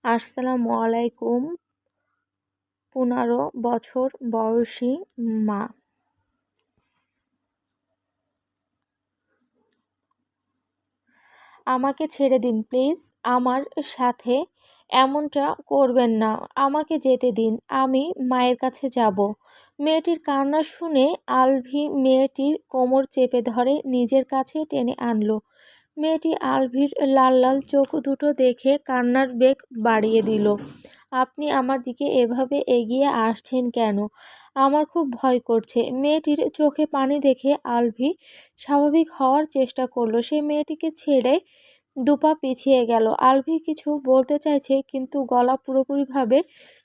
আসসালামু আলাইকুম। 15 বছর বয়সী মা। আমাকে ছেড়ে দিন প্লিজ। আমার সাথে এমনটা করবেন না। আমাকে যেতে দিন। আমি মায়ের কাছে যাব। মেয়েটির কান্না শুনে আলভি মেয়েটির কোমর চেপে ধরে নিজের কাছে টেনে আনলো। মেয়েটি আলভির লাল লাল চোখ দুটো দেখে কান্নার বেগ বাড়িয়ে দিল। আপনি আমার দিকে এভাবে এগিয়ে আসছেন কেন? আমার খুব ভয় করছে। মেয়েটির চোখে পানি দেখে আলভি স্বাভাবিক হওয়ার চেষ্টা করলো। সে মেয়েটিকে ছেড়ে দুপা পিছিয়ে গেল। আলভি কিছু বলতে চাইছে কিন্তু গলা পুরোপুরিভাবে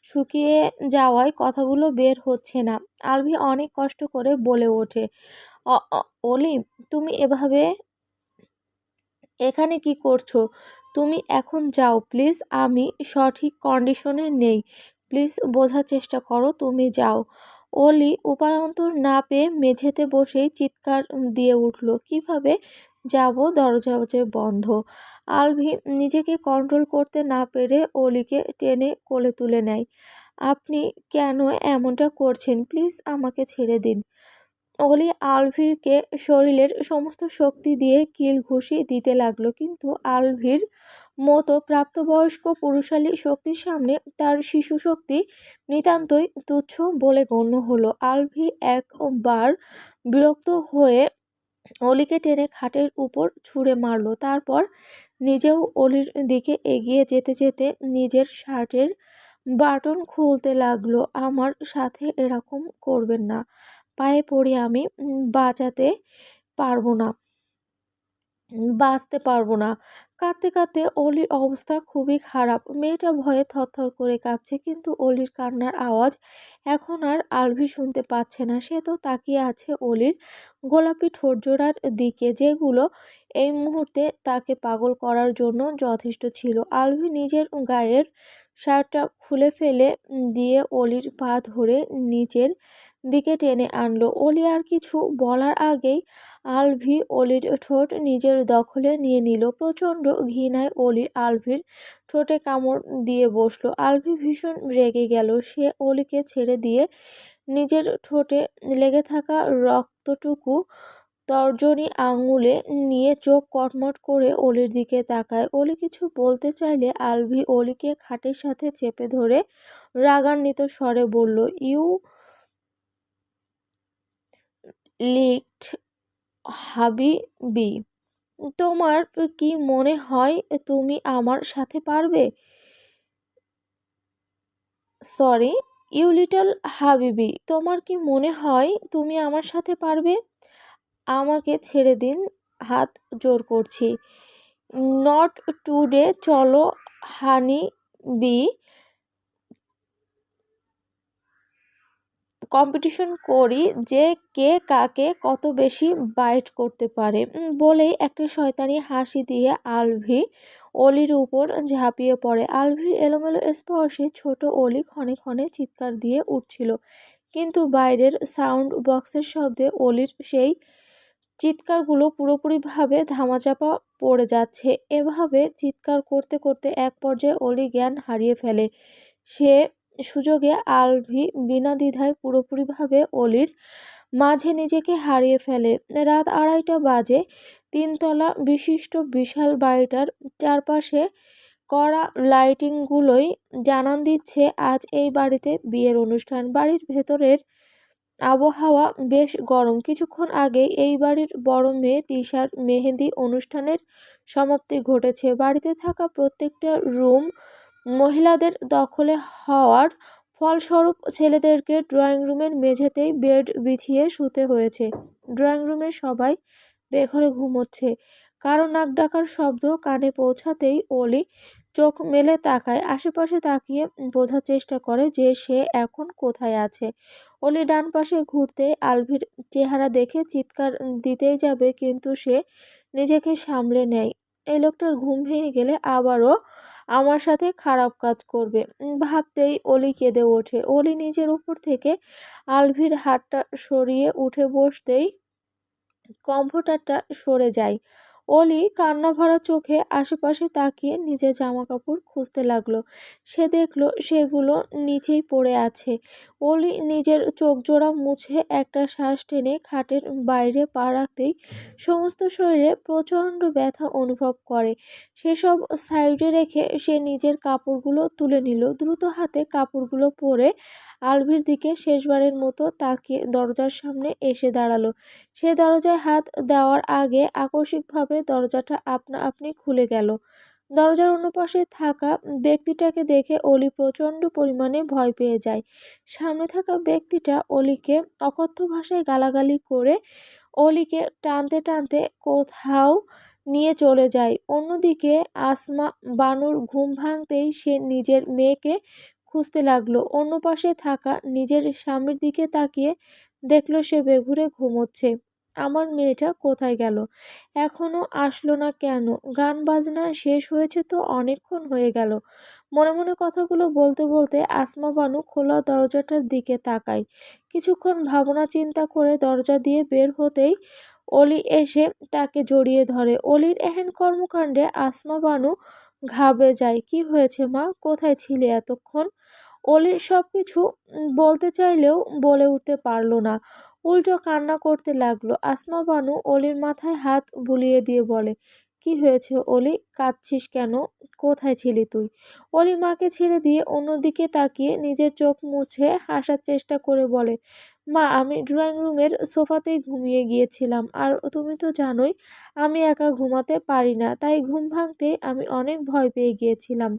শুকিয়ে যাওয়ায় কথাগুলো বের হচ্ছে না। আলভি অনেক কষ্ট করে বলে ওঠে, অলি, তুমি এভাবে এখানে কি করছো? তুমি এখন যাও প্লিজ। আমি সঠিক কন্ডিশনে নেই। প্লিজ বোঝার চেষ্টা করো, তুমি যাও। অলি উপায়ন্তর না পেয়ে মেঝেতে বসেই চিৎকার দিয়ে উঠল, কিভাবে যাব? দরজা যে বন্ধ। আলভি নিজেকে কন্ট্রোল করতে না পেরে অলিকে টেনে কোলে তুলে নেয়। আপনি কেন এমনটা করছেন? প্লিজ আমাকে ছেড়ে দিন। অলি আলভিরকে শরীরের সমস্ত শক্তি দিয়ে কিল ঘুষি দিতে লাগলো, কিন্তু আলভির মতো প্রাপ্তবয়স্ক পুরুষালী শক্তির সামনে তার শিশু শক্তি নিতান্তই তুচ্ছ বলে গণ্য হলো। আলভি একবার বিরক্ত হয়ে অলিকে টেনে খাটের উপর ছুঁড়ে মারল। তারপর নিজেও অলির দিকে এগিয়ে যেতে যেতে নিজের শার্টের বাটন খুলতে লাগলো। আমার সাথে এরকম করবেন না, পায়ে পড়ি আমি। বাঁচতে পারবো না। কাঁদতে কাঁদতে অলির অবস্থা খুবই খারাপ। মেয়েটা ভয়ে থরথর করে কাঁপছে, কিন্তু অলির কান্নার আওয়াজ এখন আর আলভি শুনতে পাচ্ছে না। সে তো তাকিয়ে আছে অলির গোলাপি ঠোঁটজোড়ার দিকে, যেগুলো এই মুহূর্তে তাকে পাগল করার জন্য যথেষ্ট ছিল। আলভি নিজের গায়ের শার্টটা খুলে ফেলে দিয়ে অলির পা ধরে নিচের দিকে টেনে আনলো। অলি আর কিছু বলার আগেই আলভি অলির ঠোঁট নিজের দখলে নিয়ে নিল। প্রচণ্ড ঘৃণায় অলি আলভির ঠোঁটে কামড় দিয়ে বসলো। আলভি ভীষণ রেগে গেল। সে অলিকে ছেড়ে দিয়ে নিজের ঠোঁটে লেগে থাকা রক্তটুকু তর্জনী আঙুলে নিয়ে চোখ কটমট করে অলির দিকে তাকায়। অলি কিছু বলতে চাইলে আলভি অলিকে খাটের সাথে চেপে ধরে রাগান্বিত স্বরে বলল, ইউ লিকড হাবিবি, তোমার কি মনে হয় তুমি আমার সাথে পারবে? সরি, ইউ লিটল হাবিবি, তোমার কি মনে হয় তুমি আমার সাথে পারবে? আমাকে ছেড়ে দিন, হাত জোর করছি। নট টুডে, চলো হানি বি, কম্পিটিশন করি যে কে কাকে কত বেশি বাইট করতে পারে। বলেই একটা শয়তানি হাসি দিয়ে আলভি অলির উপর ঝাঁপিয়ে পড়ে। আলভির এলোমেলো স্পর্শে ছোট অলি ক্ষণে ক্ষণে চিৎকার দিয়ে উঠছিল, কিন্তু বাইরের সাউন্ড বক্সের শব্দে অলির সেই চিৎকারগুলো পুরোপুরিভাবে ধামাচাপা পড়ে যাচ্ছে। এভাবে চিৎকার করতে করতে এক পর্যায়ে অলি জ্ঞান হারিয়ে ফেলে। সে সুযোগে আলভি বিনা দ্বিধায় পুরোপুরিভাবে অলির মাঝে নিজেকে হারিয়ে ফেলে। রাত 2:30 বাজে। 3 তলা বিশিষ্ট বিশাল বাড়িটার চারপাশে করা লাইটিংগুলোই জানান দিচ্ছে আজ এই বাড়িতে বিয়ের অনুষ্ঠান। বাড়ির ভেতরের আবহাওয়া বেশ গরম। কিছুক্ষণ আগে এই বাড়ির বড় মেয়ে তিশার মেহেদি অনুষ্ঠানের সমাপ্তি ঘটেছে। বাড়িতে থাকা প্রত্যেকটা রুম মহিলাদের দখলে হওয়ার ফলস্বরূপ ছেলেদেরকে ড্রয়িং রুমের মেঝেতেই বেড বিছিয়ে শুতে হয়েছে। ড্রয়িং রুমে সবাই বেঘরে ঘুমোচ্ছে। কারো নাক ডাকার শব্দ কানে পৌঁছাতেই অলি চোখ মেলে তাকায়। আশেপাশে তাকিয়ে বোঝার চেষ্টা করে যে সে এখন কোথায় আছে। অলি ডান পাশে ঘুরতে আলভির চেহারা দেখে চিৎকার দিতেই যাবে, কিন্তু সে নিজেকে সামলে নেয়। এই লোকটার ঘুম ভেঙে গেলে আবারও আমার সাথে খারাপ কাজ করবে ভাবতেই অলি কেঁদে ওঠে। অলি নিজের উপর থেকে আলভির হাতটা সরিয়ে উঠে বসতেই কম্ফোর্টারটা সরে যায়। অলি কান্না ভরা চোখে আশেপাশে তাকিয়ে নিজের জামাকাপড় খুঁজতে লাগলো। সে দেখলো সেগুলো নিচেই পড়ে আছে। অলি নিজের চোখ জোড়া মুছে একটা শ্বাস টেনে খাটের বাইরে পা রাখতেই সমস্ত শরীরে প্রচণ্ড ব্যথা অনুভব করে। সেসব সাইডে রেখে সে নিজের কাপড়গুলো তুলে নিল। দ্রুত হাতে কাপড়গুলো পরে আলভির দিকে শেষবারের মতো তাকিয়ে দরজার সামনে এসে দাঁড়ালো। সে দরজায় হাত দেওয়ার আগে আকস্মিকভাবে দরজাটা আপনা আপনি খুলে গেল। দরজার অন্য পাশে থাকা ব্যক্তিটাকে দেখে অলি প্রচণ্ড পরিমাণে ভয় পেয়ে যায়। সামনে থাকা ব্যক্তিটা অলিকে অকথ্য ভাষায় গালাগালি করে অলিকে টানতে টানতে কোথাও নিয়ে চলে যায়। অন্যদিকে আসমা বানুর ঘুম ভাঙতেই সে নিজের মেয়েকে খুঁজতে লাগলো। অন্য পাশে থাকা নিজের স্বামীর দিকে তাকিয়ে দেখলো সে বেঘুরে ঘুমোচ্ছে। আমার মেয়েটা কোথায় গেল? এখনো আসলো না কেন? গান বাজনা শেষ হয়েছে তো অনেকক্ষণ হয়ে গেল। মনে মনে কথাগুলো বলতে বলতে আসমা বানু খোলা দরজাটার দিকে তাকায়। কিছুক্ষণ ভাবনা চিন্তা করে দরজা দিয়ে বের হতেই অলি এসে তাকে জড়িয়ে ধরে। অলির এহেন কর্মকাণ্ডে আসমা বানু ঘাবড়ে যায়। কি হয়েছে মা? কোথায় ছিলে এতক্ষণ? অলির সবকিছু বলতে চাইলেও বলে উঠতে পারল না। উল্টো কান্না করতে লাগলো। আসমা বানু অলির মাথায় হাত বুলিয়ে দিয়ে বলে, কি হয়েছে অলি? কাঁদছিস কেন? কোথায় ছিলি তুই? অলি মাকে ছেড়ে দিয়ে অন্যদিকে তাকিয়ে নিজের চোখ মুছে হাসার চেষ্টা করে বলে, মা আমি ড্রয়িং রুমের সোফাতেই ঘুমিয়ে গিয়েছিলাম। আর তুমি তো জানোই আমি একা ঘুমাতে পারি না, তাই ঘুম ভাঙতেই আমি অনেক ভয় পেয়ে গিয়েছিলাম।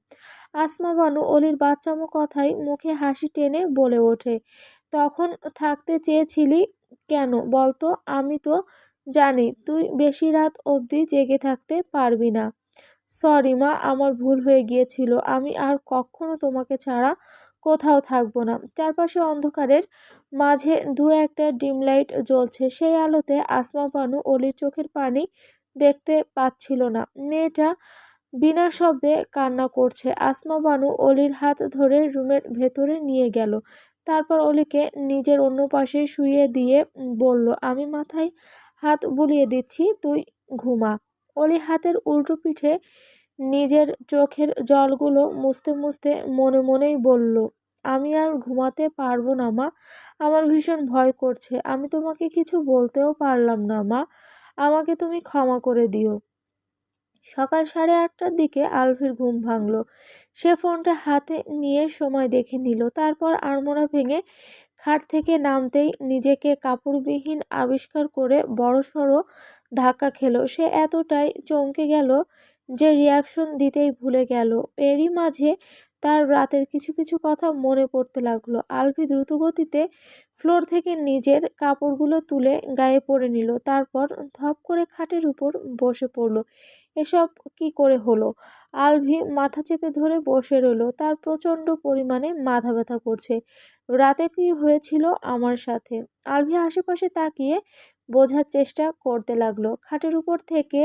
আসমা বানু অলির বাচ্চামো কথায় মুখে হাসি টেনে বলে ওঠে, তখন থাকতে চেয়েছিলি কেন বলতো? আমি তো জানি তুই বেশি রাত অবধি জেগে থাকতে পারবি না। সরি মা, আমার ভুল হয়ে গিয়েছিল। আমি আর কখনো তোমাকে ছাড়া কোথাও থাকবো না। চারপাশে অন্ধকারের মাঝে দু একটা ডিম লাইট জ্বলছে। সেই আলোতে আসমা বানু অলির চোখের পানি দেখতে পাচ্ছিল না। মেয়েটা বিনা শব্দে কান্না করছে। আসমা বানু অলির হাত ধরে রুমের ভেতরে নিয়ে গেল। তারপর অলিকে নিজের অন্য পাশে শুইয়ে দিয়ে বলল, আমি মাথায় হাত বুলিয়ে দিচ্ছি, তুই ঘুমা। অলি হাতের উল্টো পিঠে নিজের চোখের জলগুলো মুছতে মুছতে মনে মনেই বলল, আমি আর ঘুমাতে পারবো না মা, আমার ভীষণ ভয় করছে। আমি তোমাকে কিছু বলতেও পারলাম না মা, আমাকে তুমি ক্ষমা করে দিও। সকাল 8:30টার দিকে আলভির ঘুম ভাঙল। সে ফোনটা হাতে নিয়ে সময় দেখে নিল। তারপর আড়মোড়া ভেঙে খাট থেকে নামতেই নিজেকে কাপড়বিহীন আবিষ্কার করে বড়সড় ধাক্কা খেল। সে এতটাই চমকে গেল যে রিয়াকশন দিতেই ভুলে গেল। এরই মাঝে তার রাতের কিছু কিছু কথা মনে পড়তে লাগলো। আলভি দ্রুতগতিতে ফ্লোর থেকে নিজের কাপড়গুলো তুলে গায়ে পরে নিল। তারপর ধপ করে খাটের উপর বসে পড়ল। এসব কি করে হলো? আলভি মাথা চেপে ধরে বসে রইল। তার প্রচণ্ড পরিমাণে মাথা ব্যথা করছে। রাতে কি হয়েছিল আমার সাথে? আলভি আশেপাশে তাকিয়ে বোঝার চেষ্টা করতে লাগলো। খাটের উপর থেকে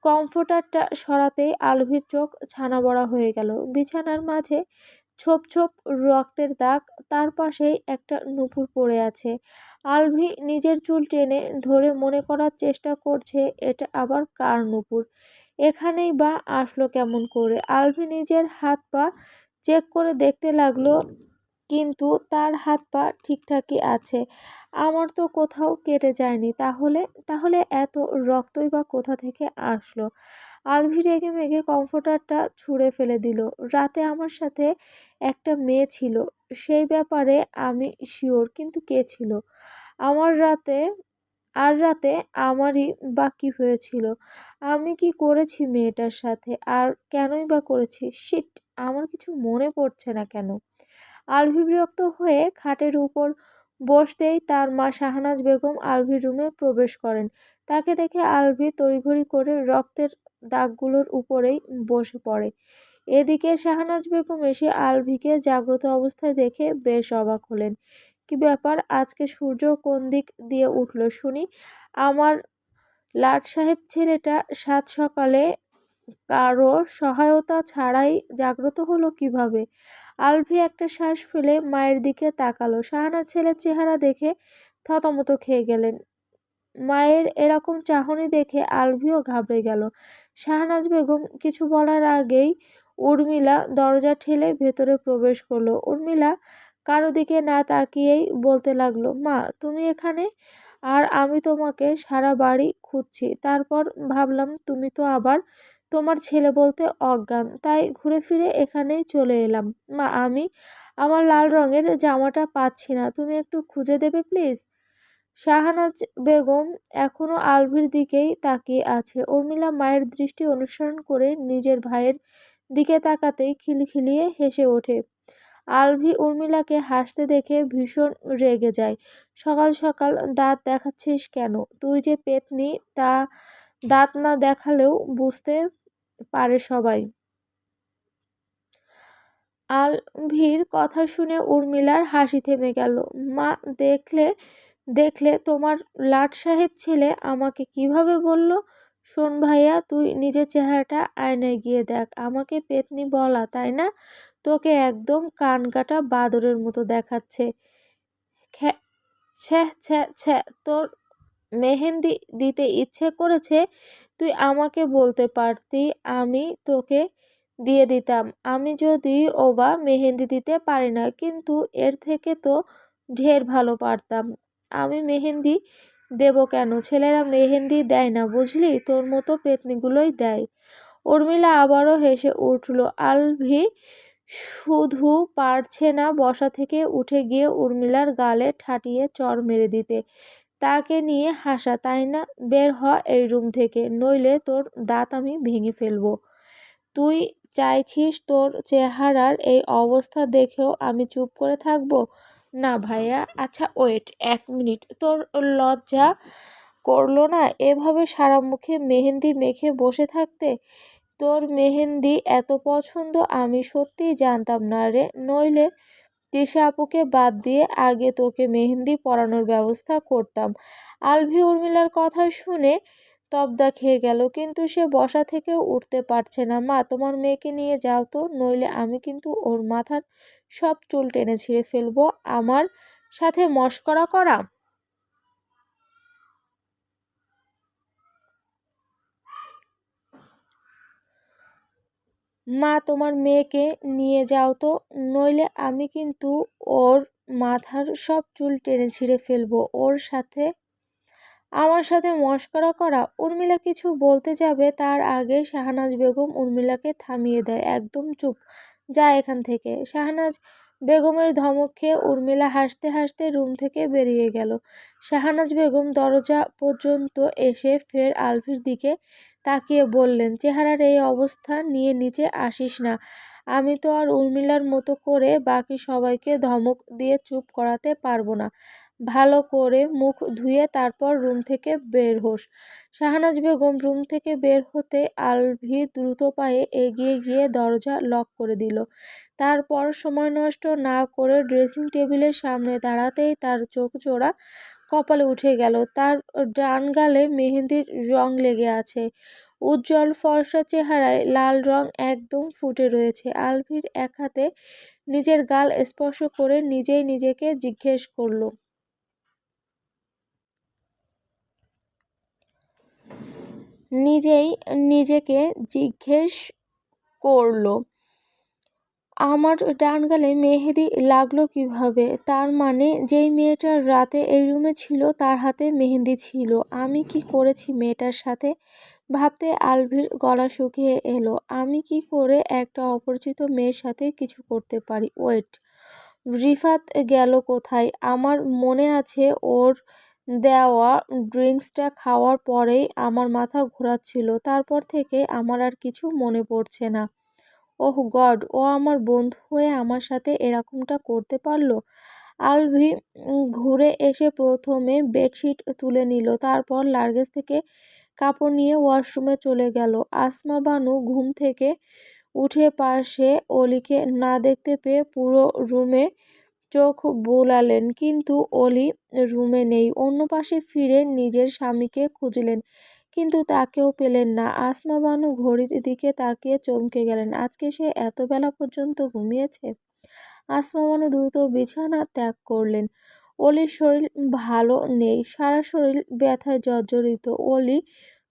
কমফোর্টারটা সরাতেই আলভির চোখ ছানা বড়া হয়ে গেল। বিছানার মাঝে ছোপ ছোপ রক্তের দাগ, তার পাশেই একটা নুপুর পড়ে আছে। আলভি নিজের চুল টেনে ধরে মনে করার চেষ্টা করছে এটা আবার কার নুপুর, এখানেই বা আসলো কেমন করে। আলভি নিজের হাত পা চেক করে দেখতে লাগলো, কিন্তু তার হাত পা ঠিকঠাকই আছে। আমার তো কোথাও কেটে যায়নি, তাহলে তাহলে এত রক্তই বা কোথা থেকে আসলো? আলভি রেগে মেগে কমফোর্টারটা ছুঁড়ে ফেলে দিল। রাতে আমার সাথে একটা মেয়ে ছিল, সেই ব্যাপারে আমি শিওর, কিন্তু কে ছিল? আমার রাতে আর রাতে আমারই বা কি হয়েছিল? আমি কি করেছি মেয়েটার সাথে? আর কেনই বা করেছি? শিট, আমার কিছু মনে পড়ছে না কেন? আলভি বিরক্ত হয়ে খাটের উপর বসতেই তার মা শাহনাজ বেগম আলভির রুমে প্রবেশ করেন। তাকে দেখে আলভি তড়িঘড়ি করে রক্তের দাগগুলোর উপরেই বসে পড়ে। এদিকে শাহনাজ বেগম এসে আলভিকে জাগ্রত অবস্থায় দেখে বেশ অবাক হলেন। কি ব্যাপার, আজকে সূর্য কোন দিক দিয়ে উঠল শুনি? আমার লাট সাহেব ছেলেটা সাত সকালে কারো সহায়তা ছাড়াই জাগ্রত হলো কিভাবে? আলভি একটা শ্বাস ফেলে মায়ের দিকে তাকালো। শাহানার ছেলের চেহারা দেখে থতমত খেয়ে গেলেন। মায়ের এরকম চাহনি দেখে আলভিও ঘাবড়ে গেল। শাহনাজ বেগম কিছু বলার আগেই উর্মিলা দরজা ঠেলে ভেতরে প্রবেশ করলো। উর্মিলা কারো দিকে না তাকিয়েই বলতে লাগলো, মা তুমি এখানে? আর আমি তোমাকে সারা বাড়ি খুঁজছি। তারপর ভাবলাম তুমি তো আবার তোমার ছেলে বলতে অজ্ঞান, তাই ঘুরে ফিরে এখানেই চলে এলাম। মা আমি আমার লাল রঙের জামাটা পাচ্ছি না, তুমি একটু খুঁজে দেবে প্লিজ? শাহনাজ বেগম এখনো আলভির দিকেই তাকিয়ে আছে। উর্মিলা মায়ের দৃষ্টি অনুসরণ করে নিজের ভাইয়ের দিকে তাকাতেই খিলখিলিয়ে হেসে ওঠে। আলভি উর্মিলাকে হাসতে দেখে ভীষণ রেগে যায়। সকাল সকাল দাঁত দেখাচ্ছিস কেন? তুই যে পেতনি তা দাঁত না দেখালেও বুঝতে পারে সবাই। আলভির কথা শুনে উর্মিলার হাসি থেমে গেল। মা দেখলে দেখলে তোমার লাট সাহেব ছেলে আমাকে কিভাবে বলল? শোন ভাইয়া, তুই নিজের চেহারাটা আয়নায় গিয়ে দেখ। আমাকে পেতনি বলা, তাই না? তোকে একদম কানকাটা বাদরের মতো দেখাচ্ছে। ছ্যাঃ ছ্যাঃ ছ্যাঃ, তোর মেহেন্দি দিতে ইচ্ছে করেছে? তুই আমাকে বলতে পারতি, আমি তোকে দিয়ে দিতাম। আমি যদি ওবা মেহেন্দি দিতে পারি না, কিন্তু এর থেকে তো ঢের ভালো পারতাম। আমি মেহেন্দি দেব কেন? ছেলেরা মেহেন্দি দেয় না বুঝলি, তোর মতো পেতনিগুলোই দেয়। উর্মিলা আবারও হেসে উঠল। আলভি শুধু পারছে না বসা থেকে উঠে গিয়ে উর্মিলার গালে ঠাটিয়ে চড় মেরে দিতে। তাকে নিয়ে হাসা, তাই না? বের হ এই রুম থেকে, নইলে তোর দাঁত আমি ভেঙে ফেলবো। তুই চাইছিস তোর চেহারার এই অবস্থা দেখেও আমি চুপ করে থাকবো? না ভাইয়া। আচ্ছা ওয়েট 1 মিনিট, তোর লজ্জা করলো না এভাবে সারা মুখে মেহেন্দি মেখে বসে থাকতে? তোর মেহেন্দি এত পছন্দ আমি সত্যিই জানতাম না রে, নইলে তিশা আপুকে বাদ দিয়ে আগে তোকে মেহেন্দি পরানোর ব্যবস্থা করতাম। আলভি উর্মিলার কথা শুনে তবদা খেয়ে গেল, কিন্তু সে বসা থেকেও উঠতে পারছে না। মা তোমার মেয়েকে নিয়ে যাও তো, নইলে আমি কিন্তু ওর মাথার সব চুল টেনে ছিঁড়ে ফেলবো। আমার সাথে মশকরা করা? মা তোমার মেয়েকে নিয়ে যাও তো, নইলে আমি কিন্তু ওর মাথার সব চুল টেনে ছিঁড়ে ফেলবো। ওর সাথে আমার সাথে মশকরা করা? উর্মিলা কিছু বলতে যাবে তার আগে শাহনাজ বেগম উর্মিলাকে থামিয়ে দেয়। একদম চুপ, যা এখান থেকে। শাহনাজ বেগমের ধমক খেয়ে উর্মিলা হাসতে হাসতে রুম থেকে বেরিয়ে গেল। শাহনাজ বেগম দরজা পর্যন্ত এসে ফের আলভির দিকে তাকিয়ে বললেন, চেহারার এই অবস্থা নিয়ে নিচে আসিস না। আমি তো আর উর্মিলার মতো করে বাকি সবাইকে ধমক দিয়ে চুপ করাতে পারবো না। ভালো করে মুখ ধুয়ে তারপর রুম থেকে বের হোস। শাহনাজ বেগম রুম থেকে বের হতে আলভি দ্রুত পায়ে এগিয়ে গিয়ে দরজা লক করে দিল। তারপর সময় নষ্ট না করে ড্রেসিং টেবিলের সামনে দাঁড়াতেই তার চোখ জোড়া কপালে উঠে গেল। তার ডান গালে মেহেন্দির রং লেগে আছে। উজ্জ্বল ফর্সা চেহারায় লাল রং একদম ফুটে রয়েছে। আলভির এক হাতে নিজের গাল স্পর্শ করে নিজেই নিজেকে জিজ্ঞেস করলো, নিজেই নিজেকে জিজ্ঞেস করলো, আমার ডান গালে মেহেদি লাগলো কিভাবে? তার মানে যেই মেয়েটা রাতে এই রুমে ছিল তার হাতে মেহেন্দি ছিল। আমি কি করেছি মেয়েটার সাথে? ভাবতে আলভির গলা শুকিয়ে এলো। আমি কি করে একটা অপরিচিত মেয়ের সাথে কিছু করতে পারি? ওয়েট, রিফাত গেল কোথায়? আমার মনে আছে ওর দেওয়া ড্রিঙ্কসটা খাওয়ার পরেই আমার মাথা ঘোরাচ্ছিল। তারপর থেকে আমার আর কিছু মনে পড়ছে না। ওহ গড, ও আমার বন্ধু হয়ে আমার সাথে এরকমটা করতে পারলো? আলভি ঘুরে এসে প্রথমে বেডশিট তুলে নিল, তারপর লাগেজ থেকে কাপড় নিয়ে ওয়াশরুমে চলে গেল। আসমা বানু ঘুম থেকে উঠে পাশে অলিকে না দেখতে পেয়ে পুরো রুমে চোখ বোলালেন, কিন্তু অলি রুমে নেই। অন্য পাশে ফিরে নিজের স্বামীকে খুঁজলেন, কিন্তু তাকেও পেলেন না। আসমা বানু ঘড়ির দিকে তাকিয়ে চমকে গেলেন। আজকে সে এত বেলা পর্যন্ত ঘুমিয়েছে? আসমা বানু দ্রুত বিছানা ত্যাগ করলেন। অলির শরীর ভালো নেই, সারা শরীর ব্যথায় জর্জরিত। অলি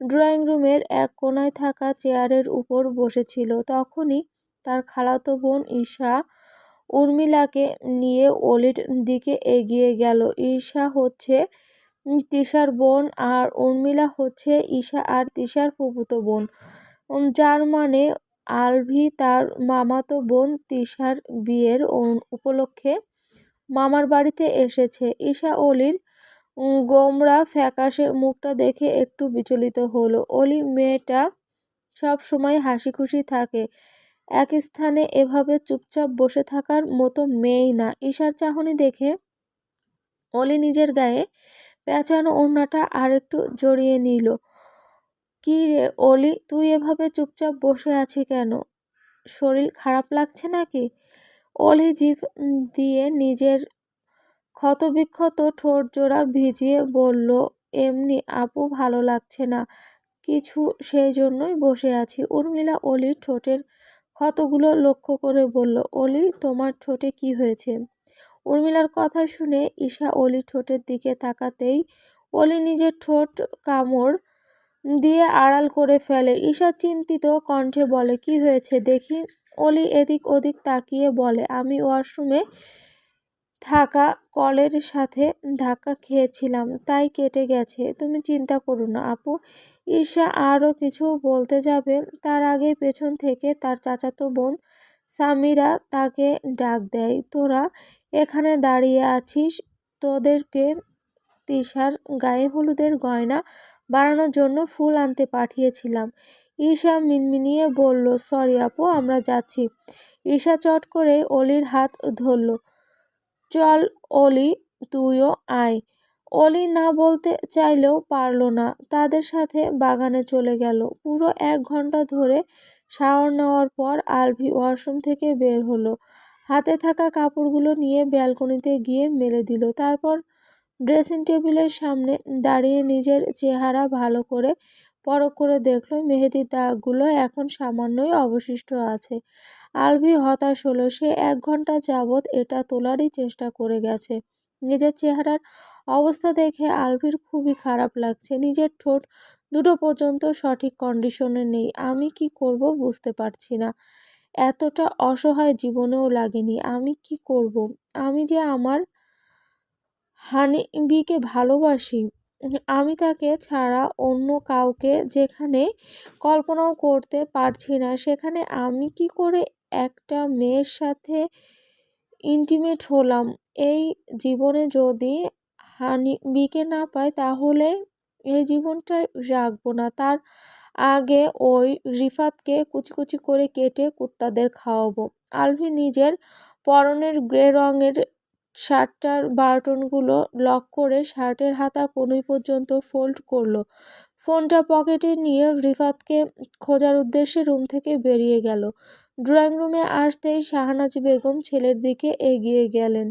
ড্রয়িং রুমের এক কোণায় থাকা চেয়ারের উপর বসেছিল। তখনই তার খালাতো বোন ঈশা উর্মিলাকে নিয়ে অলির দিকে এগিয়ে গেল। ঈশা হচ্ছে তিশার বোন আর উর্মিলা হচ্ছে ঈশা আর তিশার ফুফুতো বোন, যার মানে আলভি তার মামাতো বোন তিশার বিয়ের উপলক্ষে মামার বাড়িতে এসেছে। ঈশা অলির গোমরা ফ্যাকাশে মুখটা দেখে একটু বিচলিত হলো। অলি মেয়েটা সব সময় হাসি খুশি থাকে, এক স্থানে এভাবে চুপচাপ বসে থাকার মতো মেয়েই না। ঈশার চাহনি দেখে অলি নিজের গায়ে পেঁচানো ওড়নাটা আরেকটু জড়িয়ে নিল। কি রে অলি, তুই এভাবে চুপচাপ বসে আছি কেন? শরীর খারাপ লাগছে নাকি? অলি জিভ দিয়ে নিজের ক্ষতবিক্ষত ঠোঁট জোড়া ভিজিয়ে বলল, এমনি আপু, ভালো লাগছে না কিছু, সেই জন্যই বসে আছি। উর্মিলা অলির ঠোঁটের ক্ষতগুলো লক্ষ্য করে বলল, অলি, তোমার ঠোঁটে কি হয়েছে? উর্মিলার কথা শুনে ঈশা অলির ঠোঁটের দিকে তাকাতেই অলি নিজের ঠোঁট কামড় দিয়ে আড়াল করে ফেলে। ঈশা চিন্তিত কণ্ঠে বলে, কি হয়েছে দেখি? অলি এদিক ওদিক তাকিয়ে বলে, আমি ওয়াশরুমে থাকা কলের সাথে ধাক্কা খেয়েছিলাম, তাই কেটে গেছে। তুমি চিন্তা করো না আপু। ঈশা আরও কিছু বলতে যাবে, তার আগে পেছন থেকে তার চাচাতো বোন সামিরা তাকে ডাক দেয়, তোরা এখানে দাঁড়িয়ে আছিস? তোদেরকে তিশার গায়ে হলুদের গয়না বানানোর জন্য ফুল আনতে পাঠিয়েছিলাম। ঈশা মিনমিনিয়ে বলল, সরি আপু, আমরা যাচ্ছি। ঈশা চট করে অলির হাত ধরল, চল অলি, তুইও আয়। অলি না বলতে চাইলেও পারল না, তাদের সাথে বাগানে চলে গেল। পুরো 1 ঘন্টা ধরে শাওয়ার নেওয়ার পর আলভি ওয়াশরুম থেকে বের হলো। হাতে থাকা কাপড়গুলো নিয়ে ব্যালকনিতে গিয়ে মেলে দিল। তারপর ড্রেসিং টেবিলের সামনে দাঁড়িয়ে নিজের চেহারা ভালো করে পরখ করে দেখলো, মেহেদির দাগগুলো এখন সামান্যই অবশিষ্ট আছে। আলভি হতাশ হলো, সে 1 ঘন্টা যাবৎ এটা তোলারই চেষ্টা করে গেছে। নিজের চেহারার অবস্থা দেখে আলভির খুবই খারাপ লাগছে। নিজের ঠোঁট দুটো পর্যন্ত সঠিক কন্ডিশনে নেই। আমি কি করব বুঝতে পারছি না। এতটা অসহায় জীবনেও লাগেনি। আমি কি করব? আমি যে আমার হানিবিকে ভালোবাসি, আমি তাকে ছাড়া অন্য কাউকে যেখানে কল্পনাও করতে পারছি না, সেখানে আমি কি করে একটা মেয়ের সাথে ইন্টিমেট হলাম? এই জীবনে যদি হানিবিকে না পাই তাহলে এই জীবনটা রাখবো না। তার আগে ওই রিফাতকে কুচি কুচি করে কেটে কুত্তাদের খাওয়াবো। আলভি নিজের পরনের গ্রে রঙের শার্টটার বাটনগুলো লক করে শার্টের হাতা কনুই পর্যন্ত ফোল্ড করলো। ফোনটা পকেটে নিয়ে রিফাতকে খোঁজার উদ্দেশ্যে রুম থেকে বেরিয়ে গেল। ড্রয়িং রুমে আসতেই শাহনাজ বেগম ছেলের দিকে এগিয়ে গেলেন।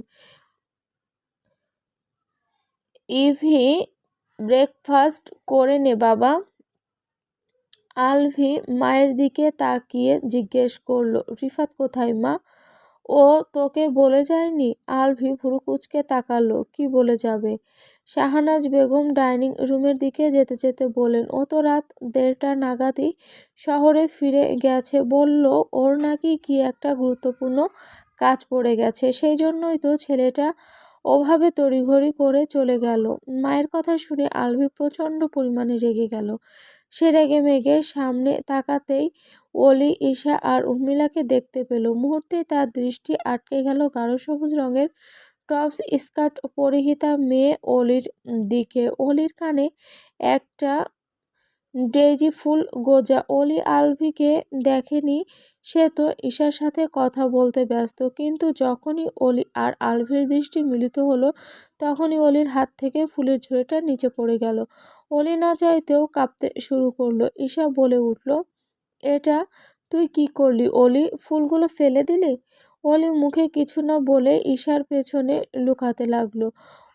ইভি, ব্রেকফাস্ট করে নে বাবা। আলভি মায়ের দিকে তাকিয়ে জিজ্ঞেস করলো, রিফাত কোথায় মা? ও তোকে বলে যায়নি? আলভি ভুরু কুঁচকে তাকালো, কি বলে যাবে? শাহনাজ বেগম ডাইনিং রুমের দিকে যেতে যেতে বলেন, ও তো রাত 1:30 নাগাদই শহরে ফিরে গেছে, বলল ওর নাকি কি একটা গুরুত্বপূর্ণ কাজ পড়ে গেছে, সেই জন্যই তো ছেলেটা ওভাবে তড়িঘড়ি করে চলে গেল। মায়ের কথা শুনে আলভি প্রচণ্ড পরিমাণে রেগে গেল। সে রেগে মেগে সামনে তাকাতেই অলি, ঈশা আর উর্মিলাকে দেখতে পেল। মুহূর্তেই তার দৃষ্টি আটকে গেল গাঢ় সবুজ রঙের টপস স্কার্ট পরিহিতা মেয়ে অলির দিকে। অলির কানে একটা ডেইজি ফুল গোজা। অলি আলভিকে দেখেনি, সে তো ঈশার সাথে কথা বলতে ব্যস্ত। কিন্তু যখনই অলি আর আলভির দৃষ্টি মিলিত হলো, তখনই অলির হাত থেকে ফুলের ঝুড়িটা নিচে পড়ে গেল। অলি না চাইতেও কাঁপতে শুরু করলো। ঈশা বলে উঠল, এটা তুই কি করলি অলি? ফুলগুলো ফেলে দিলি? অলি মুখে কিছু না বলে ঈশার পেছনে লুকাতে লাগলো।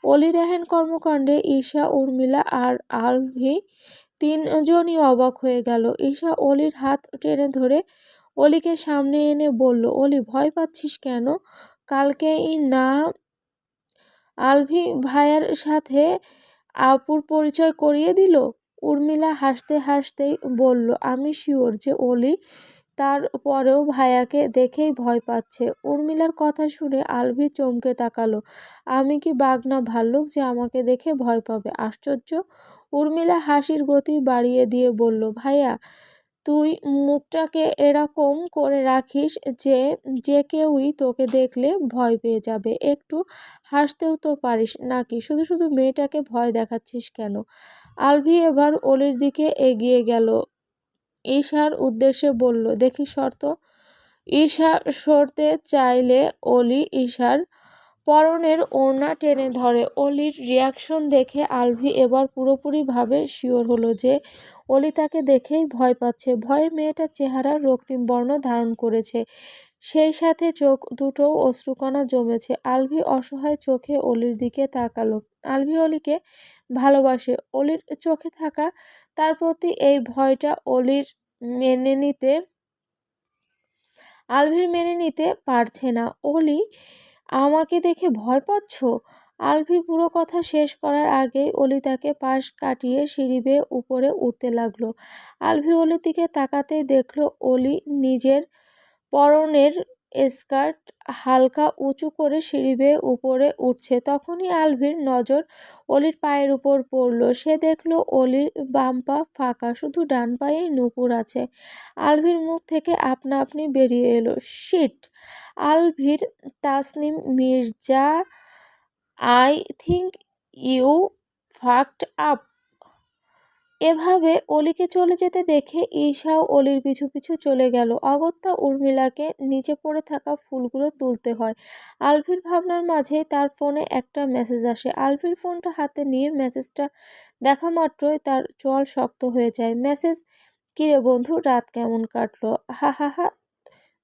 অলির এহেন কর্মকাণ্ডে ঈশা, উর্মিলা আর আলভি তিনজনই অবাক হয়ে গেল। ঈশা অলির হাত টেনে ধরে অলিকে সামনে এনে বলল, অলি, ভয় পাচ্ছিস কেন? কালকেই না আলভি ভাইয়ার সাথে আপুর পরিচয় করিয়ে দিল। উর্মিলা হাসতে হাসতেই বলল, আমি শিওর যে অলি তারপরেও ভাইয়াকে দেখেই ভয় পাচ্ছে। উর্মিলার কথা শুনে আলভি চমকে তাকালো। আমি কি বাঘ না ভাল্লুক যে আমাকে দেখে ভয় পাবে? আশ্চর্য। উর্মিলা হাসির গতি বাড়িয়ে দিয়ে বলল, ভাইয়া তুই মুখটাকে এরকম করে রাখিস যে যে কেউই তোকে দেখলে ভয় পেয়ে যাবে। একটু হাসতেও তো পারিস নাকি? শুধু শুধু মেয়েটাকে ভয় দেখাচ্ছিস কেন? আলভি এবার অলির দিকে এগিয়ে গেল, ঈশার উদ্দেশ্যে বলল, দেখি শর্ত। ঈশা সরতে চাইলে অলি ঈশার পরনের ওড়না টেনে ধরে। অলির রিয়াকশন দেখে আলভি এবার পুরোপুরিভাবে শিওর হলো যে অলি তাকে দেখেই ভয় পাচ্ছে। ভয়ে মেয়েটার চেহারা রক্তিম বর্ণ ধারণ করেছে, সেই সাথে চোখ দুটোও অশ্রুকণা জমেছে। আলভি অসহায় চোখে অলির দিকে তাকালো। আলভি অলিকে ভালোবাসে। অলির চোখে থাকা তার প্রতি এই ভয়টা আলভির মেনে নিতে পারছে না। অলি, আমাকে দেখে ভয় পাচ্ছ? আলভি পুরো কথা শেষ করার আগেই অলি তাকে পাশ কাটিয়ে সিঁড়ি বেয়ে উপরে উঠতে লাগলো। আলভি অলির দিকে তাকাতেই দেখলো অলি নিজের পরনের স্কার্ট হালকা উঁচু করে সিঁড়ি বেয়ে উপরে উঠছে। তখনই আলভির নজর অলির পায়ের উপর পড়ল। সে দেখলো অলির বাম পা ফাঁকা, শুধু ডান পায়ে নুপুর আছে। আলভির মুখ থেকে আপনা আপনি বেরিয়ে এলো, shit. Alvir, Tasnim Mirza, I think you fucked up. এভাবে অলিকে চলে যেতে দেখে ঈশাও অলির পিছু পিছু চলে গেল। অগত্যা উর্মিলাকে নিচে পড়ে থাকা ফুলগুলো তুলতে হয়। আলভির ভাবনার মাঝেই তার ফোনে একটা মেসেজ আসে। আলভির ফোনটা হাতে নিয়ে মেসেজটা দেখা মাত্রই তার চোয়াল শক্ত হয়ে যায়। মেসেজ, কিরে বন্ধু, রাত কেমন কাটলো? হা হা হা,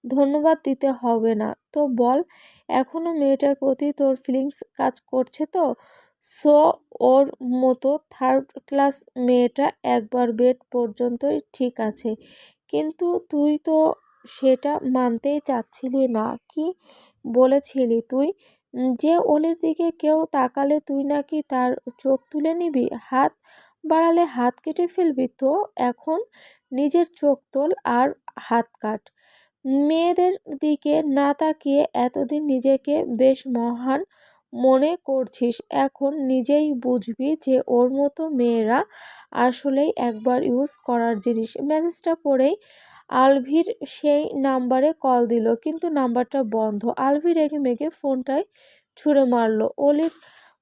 ধন্যবাদ দিতে হবে না তো, বল এখনো মেয়েটার প্রতি তোর ফিলিংস কাজ করছে তো? সো ওর মতো থার্ড ক্লাস মেয়েটা একবার বেড পর্যন্তই ঠিক আছে, কিন্তু তুই তো সেটা মানতেই চাচ্ছিলি না। কি বলেছিলি তুই? যে অলির দিকে কেউ তাকালে তুই নাকি তার চোখ তুলে নিবি, হাত বাড়ালে হাত কেটে ফেলবি। তো এখন নিজের চোখ তোল আর হাত কাট। মেয়েদের দিকে না তাকিয়ে এতদিন নিজেকে বেশ মহান মনে করছিস, এখন নিজেই বুঝবি যে ওর মতো মেয়েরা আসলেই একবার ইউজ করার জিনিস। মেসেজটা পড়েই আলভির সেই নাম্বারে কল দিল, কিন্তু নাম্বারটা বন্ধ। আলভি রেগে মেগে ফোনটায় ছুঁড়ে মারল। অলির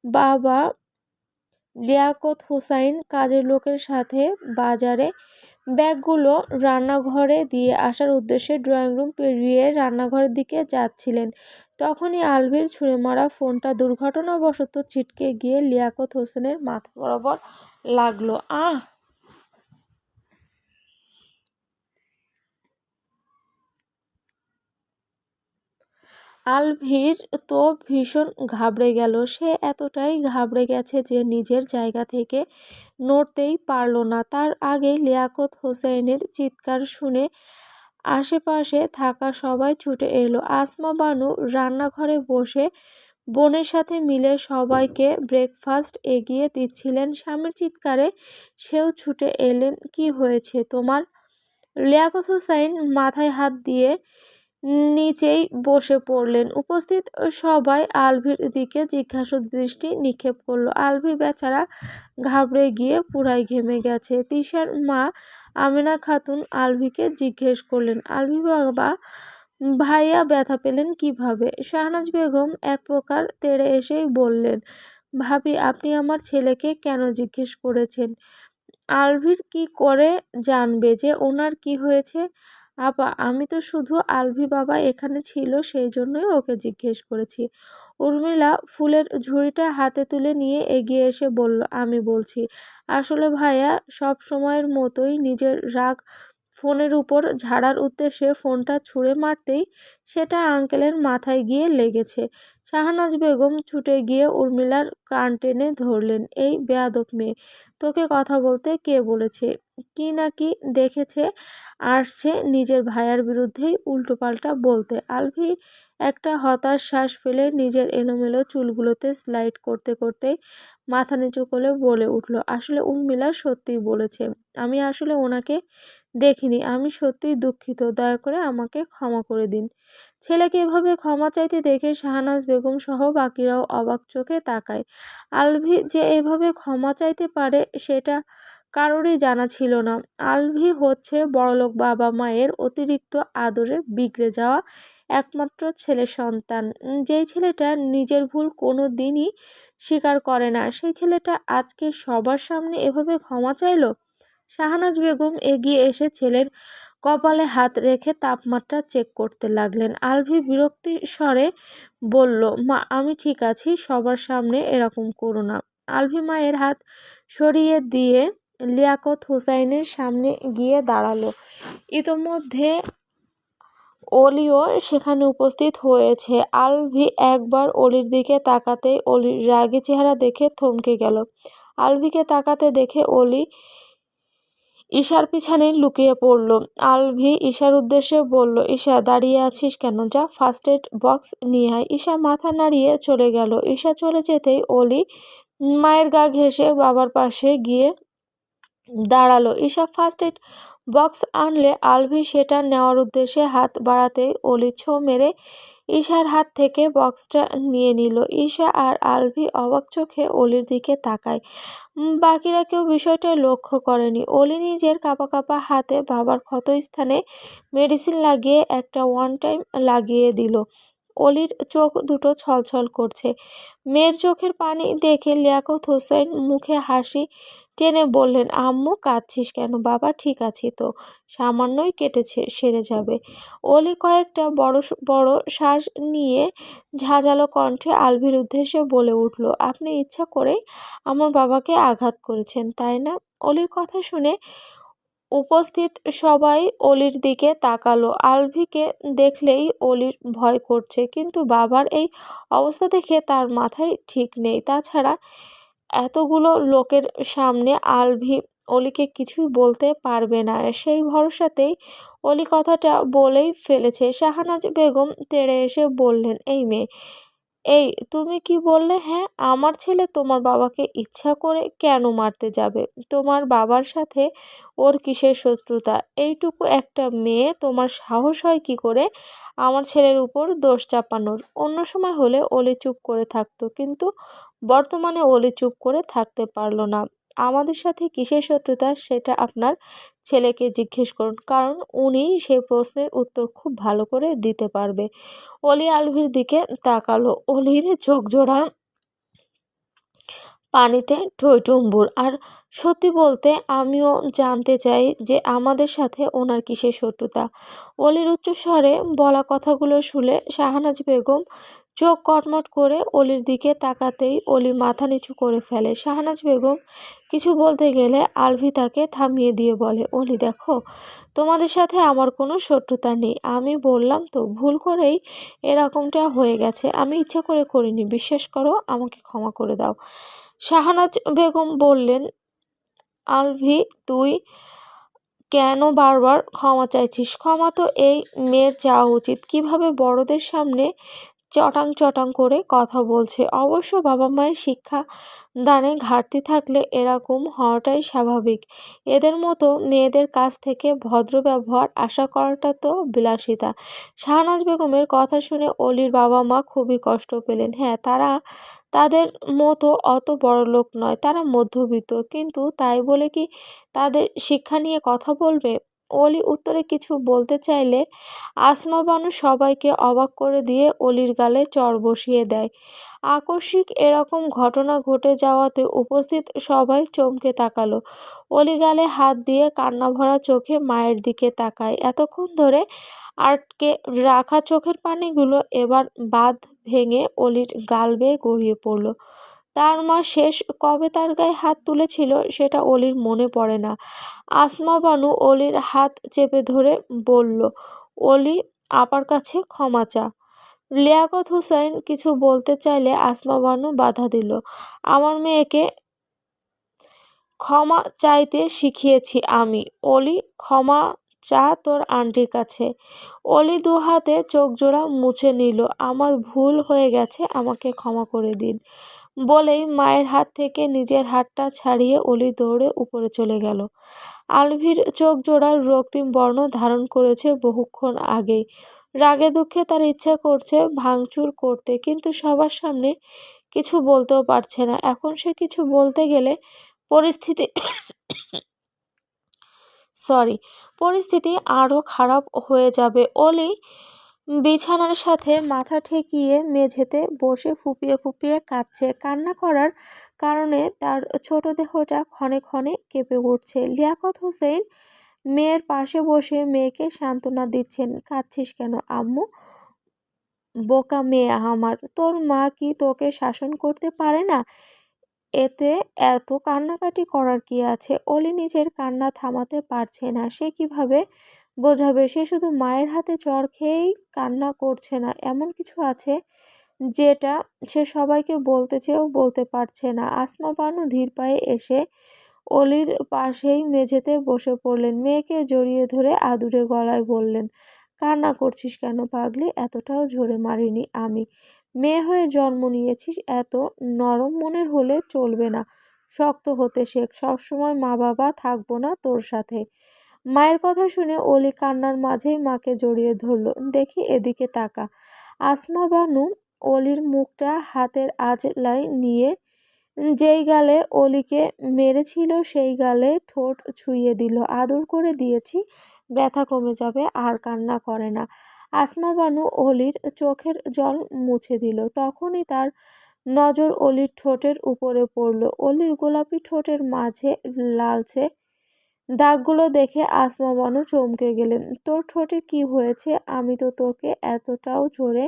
বাবা লিয়াকত হুসাইন কাজের লোকের সাথে বাজারে ব্যাগগুলো রান্নাঘরে দিয়ে আসার উদ্দেশ্যে ড্রয়িং রুম পেরিয়ে রান্নাঘরের দিকে যাচ্ছিলেন। তখনই আলভির ছুঁড়ে মারা ফোনটা দুর্ঘটনাবশত ছিটকে গিয়ে লিয়াকত হোসেনের মাথা বরাবর লাগলো। আহ! আলভির তো ভীষণ ঘাবড়ে গেল। সে এতটাই ঘাবড়ে গেছে যে নিজের জায়গা থেকে নড়তেই পারল না। তার আগেই লিয়াকত হোসেনের চিৎকার শুনে আশেপাশে থাকা সবাই ছুটে এলো। আসমা বানু রান্নাঘরে বসে বোনের সাথে মিলে সবাইকে ব্রেকফাস্ট এগিয়ে দিচ্ছিলেন। স্বামীর চিৎকারে সেও ছুটে এলেন। কি হয়েছে তোমার? লিয়াকত হোসাইন মাথায় হাত দিয়ে নিচেই বসে পড়লেন। উপস্থিত সবাই আলভির দিকে জিজ্ঞাসু দৃষ্টি নিক্ষেপ করলো। আলভি বেচারা ঘাবড়ে গিয়ে পুরাই ঘেমে গেছে। তিশার মা আমেনা খাতুন আলভিকে জিজ্ঞেস করলেন, আলভি বাবা, ভাইয়া ব্যথা পেলেন কিভাবে? শাহনাজ বেগম এক প্রকার তেড়ে এসেই বললেন, ভাবি, আপনি আমার ছেলেকে কেন জিজ্ঞেস করেছেন? আলভির কি করে জানবে যে ওনার কি হয়েছে? আপা, আমি তো শুধু আলভি বাবা এখানে ছিল সেই জন্যই ওকে জিজ্ঞেস করেছি। উর্মিলা ফুলের ঝুড়িটা হাতে তুলে নিয়ে এগিয়ে এসে বলল, আমি বলছি। আসলে ভাইয়া সব সময়ের মতোই নিজের রাগ ফোনের উপর ঝাড়ার উদ্দেশ্যে ফোনটা ছুঁড়ে মারতেই সেটা আঙ্কেলের মাথায় গিয়ে লেগেছে। শাহনাজ বেগম ছুটে গিয়ে উর্মিলার কান টেনে ধরলেন। এই বেয়াদব মেয়ে, তোকে কথা বলতে কে বলেছে? কি নাকি দেখেছে আসছে নিজের ভাইয়ার বিরুদ্ধেই উল্টোপাল্টা বলতে। আলভি একটা হতাশ শ্বাস ফেলে নিজের এলোমেলো চুলগুলোতে স্লাইড করতে করতেই মাথা নিচু করে বলে উঠল, আসলে উর্মিলা সত্যিই বলেছে। আমি আসলে ওনাকে দেখিনি। আমি সত্যিই দুঃখিত। দয়া করে আমাকে ক্ষমা করে দিন। ছেলেকে এভাবে ক্ষমা চাইতে দেখে শাহনাজ বেগম সহ বাকিরাও অবাক চোখে তাকায়। আলভি যে এভাবে ক্ষমা চাইতে পারে সেটা কারোরই জানা ছিল না। আলভি হচ্ছে বড়লোক বাবা মায়ের অতিরিক্ত আদরে বিগড়ে যাওয়া একমাত্র ছেলে সন্তান। যেই ছেলেটা নিজের ভুল কোনো দিনই স্বীকার করে না, সেই ছেলেটা আজকে সবার সামনে এভাবে ক্ষমা চাইলো। শাহনাজ বেগম এগিয়ে এসে ছেলের কপালে হাত রেখে তাপমাত্রা চেক করতে লাগলেন। আলভি বিরক্তি স্বরে বলল, মা আমি ঠিক আছি, সবার সামনে এরকম করো না। আলভি মায়ের হাত সরিয়ে দিয়ে লিয়াকত হোসাইনের সামনে গিয়ে দাঁড়ালো। ইতোমধ্যে অলিও সেখানে উপস্থিত হয়েছে। আলভি একবার অলির দিকে তাকাতেই অলির রাগী চেহারা দেখে থমকে গেল। আলভিকে তাকাতে দেখে অলি ঈশার পিছনে লুকিয়ে পড়ল। আলভি ঈশার উদ্দেশ্যে বলল, ঈশা দাঁড়িয়ে আছিস কেন? যা ফার্স্ট এড বক্স নিয়ে আয়। ঈশা মাথা নাড়িয়ে চলে গেল। ঈশা চলে যেতেই অলি মায়ের গা ঘেঁষে বাবার পাশে গিয়ে দাঁড়ালো। ঈশা ফার্স্ট এড বক্স আনলে আলভি সেটা নেওয়ার উদ্দেশ্যে হাত বাড়াতেই অলি ছো মেরে ঈশার হাত থেকে বক্সটা নিয়ে নিল। ঈশা আর আলভি অবাক চোখে অলির দিকে তাকায়। বাকিরা কেউ বিষয়টা লক্ষ্য করেনি। অলি নিজের কাঁপা কাঁপা হাতে বাবার ক্ষতস্থানে মেডিসিন লাগিয়ে একটা ওয়ান টাইম লাগিয়ে দিল। অলির চোখ দুটো ছলছল করছে। মেয়ের চোখের পানি দেখে লিয়াকত হোসেন মুখে হাসি টেনে বললেন, আম্মু কাঁদছিস কেন? বাবা ঠিক আছি তো, সামান্যই কেটেছে, সেরে যাবে। অলি কয়েকটা বড় বড় শ্বাস নিয়ে ঝাঁঝালো কণ্ঠে আলভির উদ্দেশ্যে বলে উঠল, আপনি ইচ্ছা করেই আমার বাবাকে আঘাত করেছেন, তাই না? অলির কথা শুনে উপস্থিত সবাই অলির দিকে তাকালো। আলভিকে দেখলেই অলির ভয় করছে, কিন্তু বাবার এই অবস্থা দেখে তার মাথায় ঠিক নেই। তাছাড়া এতগুলো লোকের সামনে আলভি অলিকে কিছুই বলতে পারবে না, সেই ভরসাতেই অলি কথাটা বলেই ফেলেছে। শাহনাজ বেগম তেড়ে এসে বললেন, এই মেয়ে, এই তুমি কি বললে? হ্যাঁ, আমার ছেলে তোমার বাবাকে ইচ্ছা করে কেন মারতে যাবে? তোমার বাবার সাথে ওর কিসের শত্রুতা? এইটুকু একটা মেয়ে, তোমার সাহস হয় কি করে আমার ছেলের উপর দোষ চাপানোর? অন্য সময় হলে অলি চুপ করে থাকতো, কিন্তু বর্তমানে অলি চুপ করে থাকতে পারলো না। আমাদের সাথে কিসের শত্রুতা সেটা আপনার ছেলেকে জিজ্ঞেস করুন, কারণ উনি সেই প্রশ্নের উত্তর খুব ভালো করে দিতে পারবে। অলি আলভির দিকে তাকালো। অলির চোখ জোড়া পানিতে টইটুম্বুর। আর সত্যি বলতে আমিও জানতে চাই যে আমাদের সাথে ওনার কিসের শত্রুতা। অলির উচ্চস্বরে বলা কথাগুলো শুনে শাহনাজ বেগম চোখ কটমট করে অলির দিকে তাকাতেই অলি মাথা নিচু করে ফেলে। শাহনাজ বেগম কিছু বলতে গেলে আলভি তাকে থামিয়ে দিয়ে বলে, অলি দেখো, তোমাদের সাথে আমার কোনো শত্রুতা নেই। আমি বললাম তো, ভুল করেই এরকমটা হয়ে গেছে। আমি ইচ্ছা করে করিনি, বিশ্বাস করো, আমাকে ক্ষমা করে দাও। শাহনাজ বেগম বললেন, আলভি তুই কেন বারবার ক্ষমা চাইছিস? ক্ষমা তো এই মেয়ের চাওয়া উচিত। কিভাবে বড়দের সামনে চটাং চটাং করে কথা বলছে। অবশ্য বাবা মায়ের শিক্ষা দানে ঘাটতি থাকলে এরকম হওয়াটাই স্বাভাবিক। এদের মতো মেয়েদের কাছ থেকে ভদ্র ব্যবহার আশা করাটা তো বিলাসিতা। শাহনাজ বেগমের কথা শুনে অলির বাবা মা খুবই কষ্ট পেলেন। হ্যাঁ, তারা তাদের মতো অত বড়লোক নয়, তারা মধ্যবিত্ত, কিন্তু তাই বলে কি তাদের শিক্ষা নিয়ে কথা বলবে? অলি উত্তরে কিছু বলতে চাইলে আসমা বানু সবাইকে অবাক করে দিয়ে অলির গালে চড় বসিয়ে দেয়। আকস্মিক এরকম ঘটনা ঘটে যাওয়াতে উপস্থিত সবাই চমকে তাকালো। অলি গালে হাত দিয়ে কান্না ভরা চোখে মায়ের দিকে তাকায়। এতক্ষণ ধরে আটকে রাখা চোখের পানিগুলো এবার বাঁধ ভেঙে অলির গাল বেয়ে গড়িয়ে পড়ল। তার মা শেষ কবে তার গায়ে হাত তুলেছিল সেটা অলির মনে পড়ে না। আসমা বানু অলির হাত চেপে ধরে বলল, অলি আপার কাছে ক্ষমা চা। লিয়াকত হোসেন কিছু বলতে চাইলে আসমা বানু বাধা দিল। আমার মেয়েকে ক্ষমা চাইতে শিখিয়েছি আমি। অলি, ক্ষমা চা তোর আন্টির কাছে। অলি দুহাতে চোখজোড়া মুছে নিল। আমার ভুল হয়ে গেছে, আমাকে ক্ষমা করে দিন বলেই মায়ের হাত থেকে নিজের হাতটা ছাড়িয়ে অলি দৌড়ে উপরে চলে গেল। আলভির চোখ জোড়ার রক্তিম বর্ণ ধারণ করেছে বহুক্ষণ আগেই। রাগে দুঃখে তার ইচ্ছা করছে ভাঙচুর করতে, কিন্তু সবার সামনে কিছু বলতেও পারছে না। এখন সে কিছু বলতে গেলে পরিস্থিতি পরিস্থিতি আরো খারাপ হয়ে যাবে। অলি বিছানার সাথে মাথা ঠেকিয়ে মেঝেতে বসে ফুপিয়ে ফুপিয়ে কাঁদছে। কান্না করার কারণে তার ছোট দেহটা ক্ষণে ক্ষণে কেঁপে উঠছে। লিয়াকত হোসেন মেয়ের পাশে বসে মেয়েকে সান্ত্বনা দিচ্ছেন। কাঁদছিস কেন আম্মু? বোকা মেয়ে আমার, তোর মা কি তোকে শাসন করতে পারে না? এতে এত কান্নাকাটি করার কি আছে? অলি নিজের কান্না থামাতে পারছে না। সে কিভাবে বোঝাবে? সে শুধু মায়ের হাতে চড় খেয়েই কান্না করছে না, এমন কিছু আছে যেটা সে সবাইকে বলতে চেয়েও বলতে পারছে না। আসমা বানু ধীর পায়ে এসে অলির পাশেই মেঝেতে বসে পড়লেন। মেয়েকে জড়িয়ে ধরে আদুরে গলায় বললেন, কান্না করছিস কেন পাগলি? এতটাও জোরে মারিনি আমি। মেয়ে হয়ে জন্ম নিয়েছিস, এত নরম মনের হলে চলবে না। শক্ত হতে শেখ। সবসময় মা বাবা থাকবো না তোর সাথে। মায়ের কথা শুনে অলি কান্নার মাঝেই মাকে জড়িয়ে ধরল। দেখি এদিকে তাকা। আসমা বানু অলির মুখটা হাতের আঁচলায় নিয়ে যেই গালে অলিকে মেরেছিল সেই গালে ঠোঁট ছুঁয়ে দিল। আদর করে দিয়েছি, ব্যথা কমে যাবে, আর কান্না করে না। আসমা বানু অলির চোখের জল মুছে দিল। তখনই তার নজর অলির ঠোঁটের উপরে পড়ল। অলির গোলাপি ঠোঁটের মাঝে লালচে দাগগুলো দেখে আসমা বানু চমকে গেলেন। তোর ঠোঁটে কি হয়েছে? আমি তো তোকে এতটাও জোরে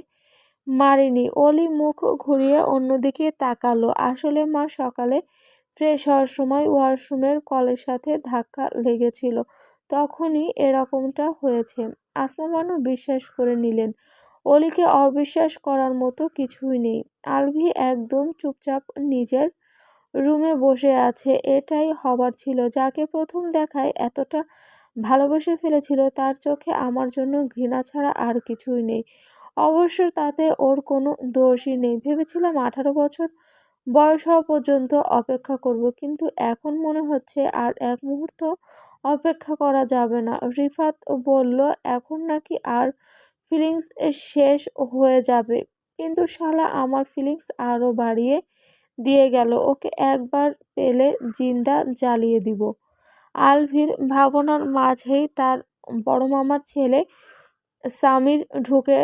মারিনি। অলি মুখ ঘুরিয়ে অন্যদিকে তাকালো। আসলে মা সকালে ফ্রেশ হওয়ার সময় ওয়াশরুমের কলের সাথে ধাক্কা লেগেছিল, তখনই এরকমটা হয়েছে। আসমা বানু বিশ্বাস করে নিলেন। অলিকে অবিশ্বাস করার মতো কিছুই নেই। আলভি একদম চুপচাপ নিজের রুমে বসে আছে। এটাই হবার ছিল। যাকে প্রথম দেখায় এতটা ভালোবেসে ফেলেছিল, তার চোখে আমার জন্য ঘৃণা ছাড়া আর কিছুই নেই। অবশ্য তাতে ওর কোনো দোষই নেই। ভেবেছিলাম 18 বছর বয়স হওয়া পর্যন্ত অপেক্ষা করব, কিন্তু এখন মনে হচ্ছে আর এক মুহূর্ত অপেক্ষা করা যাবে না। রিফাত বলল এখন নাকি আর ফিলিংস শেষ হয়ে যাবে, কিন্তু শালা আমার ফিলিংস আরো বাড়িয়ে দিয়ে গেল। ওকে একবার পেলে জিন্দা জ্বালিয়ে দিব। আলভির ভাবনার মাঝেই তার বড় মামার ছেলে সামির ঢুকে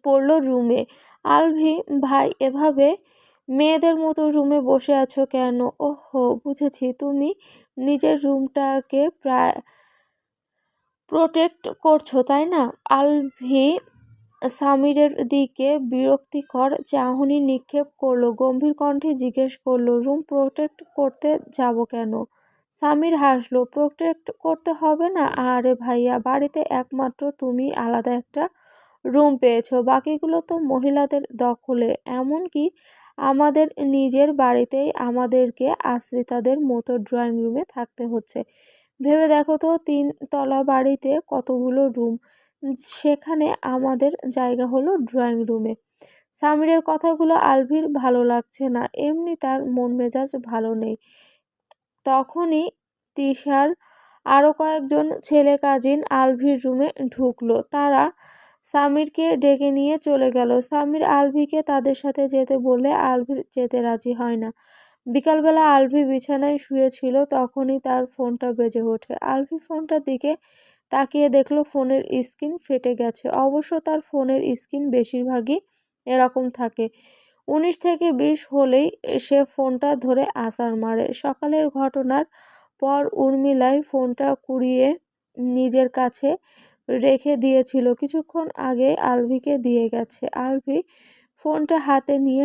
পড়ল রুমে। আলভি ভাই, এভাবে মেয়েদের মতো রুমে বসে আছো কেন? ওহো, বুঝেছি, তুমি নিজের রুমটাকে প্রোটেক্ট করছো তাই না? আলভি সামিরের দিকে বিরক্তিকর চাহনি নিক্ষেপ করলো। গম্ভীর কণ্ঠে জিজ্ঞেস করলো, রুম প্রোটেক্ট করতে যাব কেন? সামির হাসলো, প্রোটেক্ট করতে হবে না। আরে ভাইয়া, বাড়িতে একমাত্র তুমি আলাদা একটা রুম পেয়েছো, বাকিগুলো তো মহিলাদের দখলে। এমনকি আমাদের নিজের বাড়িতেই আমাদেরকে আশ্রিতাদের মতো ড্রয়িং রুমে থাকতে হচ্ছে। ভেবে দেখো তো, 3 তলা বাড়িতে কতগুলো রুম, সেখানে আমাদের জায়গা হলো ড্রয়িং রুমে। সামিরের কথাগুলো আলভির ভালো লাগছে না, এমনি তার মন মেজাজ ভালো নেই। তখনই তিশার আরো কয়েকজন ছেলে কাজিন আলভির রুমে ঢুকলো। তারা সামিরকে ডেকে নিয়ে চলে গেল। সামির আলভিকে তাদের সাথে যেতে বললে আলভির যেতে রাজি হয় না। বিকালবেলা আলভি বিছানায় শুয়েছিল, তখনই তার ফোনটা বেজে ওঠে। আলভি ফোনটার দিকে তাকিয়ে দেখলো ফোনের স্ক্রিন ফেটে গেছে। অবশ্য তার ফোনের স্ক্রিন বেশিরভাগই এরকম থাকে। 19 থেকে 20 হলেই সে ফোনটা ধরে আছাড় মারে। সকালের ঘটনার পর উর্মিলাই ফোনটা কুড়িয়ে নিজের কাছে রেখে দিয়েছিল। কিছুক্ষণ আগে আলভিকে দিয়ে গেছে। আলভি ফোনটা হাতে নিয়ে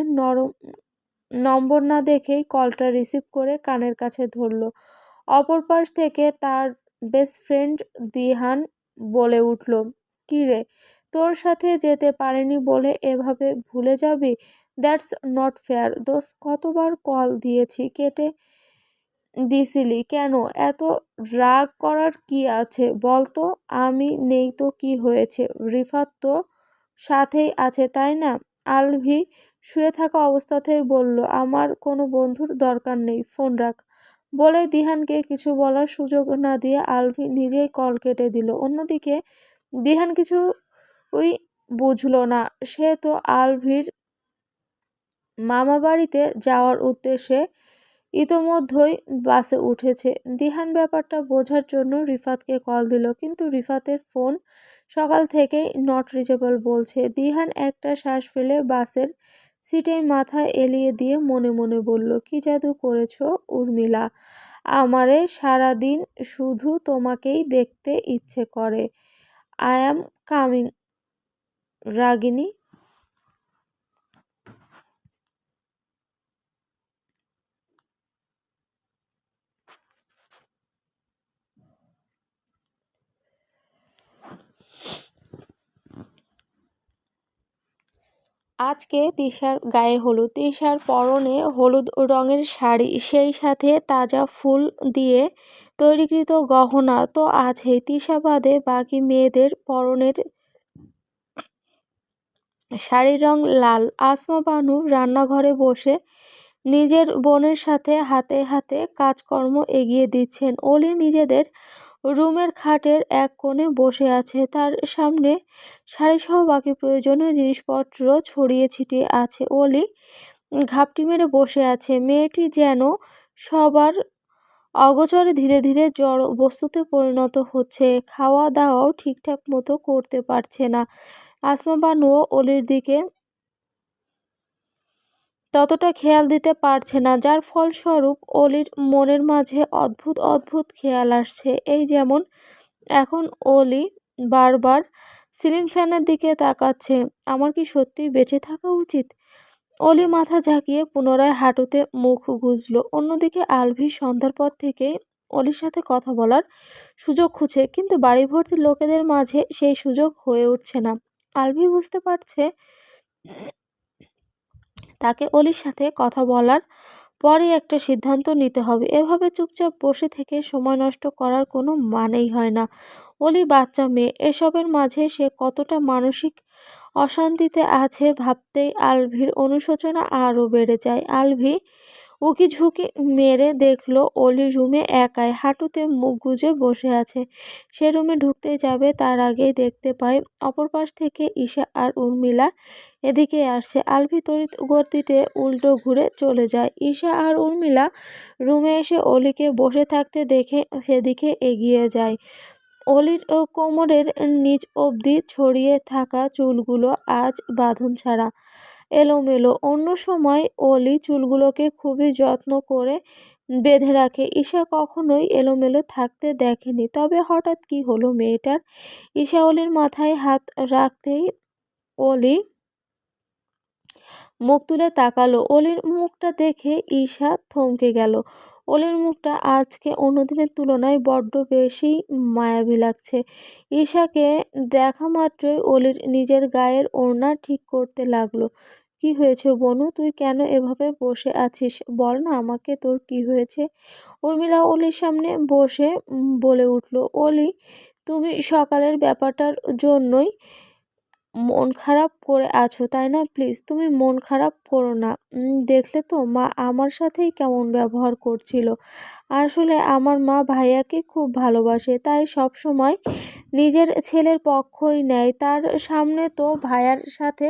নম্বর না দেখেই কলটা রিসিভ করে কানের কাছে ধরল। অপর পাশ থেকে তার বেস্ট ফ্রেন্ড দিহান বলে উঠল, কি রে, তোর সাথে যেতে পারেনি বলে এভাবে ভুলে যাবি? That's not fair. দোস্ত, কতবার কল দিয়েছি, কেটে দিছিলি কেন? এত রাগ করার কি আছে বলতো? আমি নেই তো কি হয়েছে? রিফাত তো সাথেই আছে, তাই না? আলভি শুয়ে থাকা অবস্থাতেই বলল, আমার কোনো বন্ধুর দরকার নেই, ফোন রাখ। বলে দিহানকে কিছু বলার সুযোগ না দিয়ে আলভি নিজেই কল কেটে দিল। অন্যদিকে দিহান কিছুই বুঝলো না। সে তো আলভির মামাবাড়িতে যাওয়ার উদ্দেশ্যে ইতোমধ্যেই বাসে উঠেছে। দিহান ব্যাপারটা বোঝার জন্য রিফাতকে কল দিল, কিন্তু রিফাতের ফোন সকাল থেকেই নট রিচেবল বলছে। দিহান একটা শ্বাস ফেলে বাসের সিটেই মাথা এলিয়ে দিয়ে মনে মনে বলল, কি জাদু করেছো উর্মিলা, আমারে সারাদিন শুধু তোমাকেই দেখতে ইচ্ছে করে। আই অ্যাম কামিং রাগিনী। আজকে তিশার গায়ে হলুদ। তিশার পরনে হলুদ রঙের শাড়ি, সেই সাথে তাজা ফুল দিয়ে তৈরিকৃত গহনা তো আছেই। তিশা বাদে বাকি মেয়েদের পরনের শাড়ির রং লাল। আসমা বানু রান্নাঘরে বসে নিজের বোনের সাথে হাতে হাতে কাজকর্ম এগিয়ে দিচ্ছেন। অলি নিজেদের রুমের খাটের এক কোণে বসে আছে। তার সামনে শাড়িসহ বাকি প্রয়োজনীয় জিনিসপত্র ছড়িয়ে ছিটিয়ে আছে। অলি ঘাপটি মেরে বসে আছে। মেয়েটি যেন সবার অগোচরে ধীরে ধীরে জড় বস্তুতে পরিণত হচ্ছে। খাওয়া দাওয়াও ঠিকঠাক মতো করতে পারছে না। আসমা বানুও অলির দিকে ততটা খেয়াল দিতে পারছে না, যার ফলস্বরূপ অলির মনের মাঝে অদ্ভুত অদ্ভুত খেয়াল আসছে। এই যেমন এখন অলি বারবার সিলিং ফ্যানের দিকে তাকাচ্ছে। আমার কি সত্যি বেঁচে থাকা উচিত? অলি মাথা ঝাঁকিয়ে পুনরায় হাঁটুতে মুখ গুজল। অন্যদিকে আলভি সন্ধ্যার পর থেকেই অলির সাথে কথা বলার সুযোগ খুঁজছে, কিন্তু বাড়ি ভর্তি লোকেদের মাঝে সেই সুযোগ হয়ে উঠছে না। আলভি বুঝতে পারছে তাকে অলির সাথে কথা বলার পরই একটা সিদ্ধান্ত নিতে হবে। এভাবে চুপচাপ বসে থেকে সময় নষ্ট করার কোনো মানেই হয় না। অলি বাচ্চা মেয়ে, এসবের মাঝে সে কতটা মানসিক অশান্তিতে আছে ভাবতেই আলভির অনুশোচনা আরও বেড়ে যায়। আলভি উকিঝুঁকি মেরে দেখলো অলি রুমে একাই হাঁটুতে মুখ গুজে বসে আছে। সে রুমে ঢুকতে যাবে তার আগেই দেখতে পায় অপর পাশ থেকে ঈশা আর উর্মিলা এদিকে আসছে। আলভি তড়িৎ গতিতে উল্টো ঘুরে চলে যায়। ঈশা আর উর্মিলা রুমে এসে অলিকে বসে থাকতে দেখে সেদিকে এগিয়ে যায়। অলির কোমরের নিচ অবধি ছড়িয়ে থাকা চুলগুলো আজ বাঁধন ছাড়া, এলোমেলো। অন্য সময় অলি চুলগুলোকে খুবই যত্ন করে বেঁধে রাখে। ঈশা কখনোই এলোমেলো থাকতে দেখেনি। তবে হঠাৎ কি হলো মেয়েটার? ঈশা অলির মাথায় হাত রাখতেই অলি মুখ তুলে তাকালো। অলির মুখটা দেখে ঈশা থমকে গেল। অলির মুখটা আজকে অন্যদিনের তুলনায় বড্ড বেশি মায়াবী লাগছে। ঈশাকে দেখা মাত্রই অলির নিজের গায়ের ওড়না ঠিক করতে লাগলো। কি হয়েছে বনু, তুই কেন এভাবে বসে আছিস? বল না আমাকে, তোর কি হয়েছে? উর্মিলা অলির সামনে বসে বলে উঠল, অলি, তুমি সকালের ব্যাপারটার জন্যই মন খারাপ করে আছো তাই না? প্লিজ তুমি মন খারাপ করো না। দেখলে তো মা আমার সাথেই কেমন ব্যবহার করছিল। আসলে আমার মা ভাইয়াকে খুব ভালোবাসে, তাই সব সময় নিজের ছেলের পক্ষই নেয়। তার সামনে তো ভাইয়ার সাথে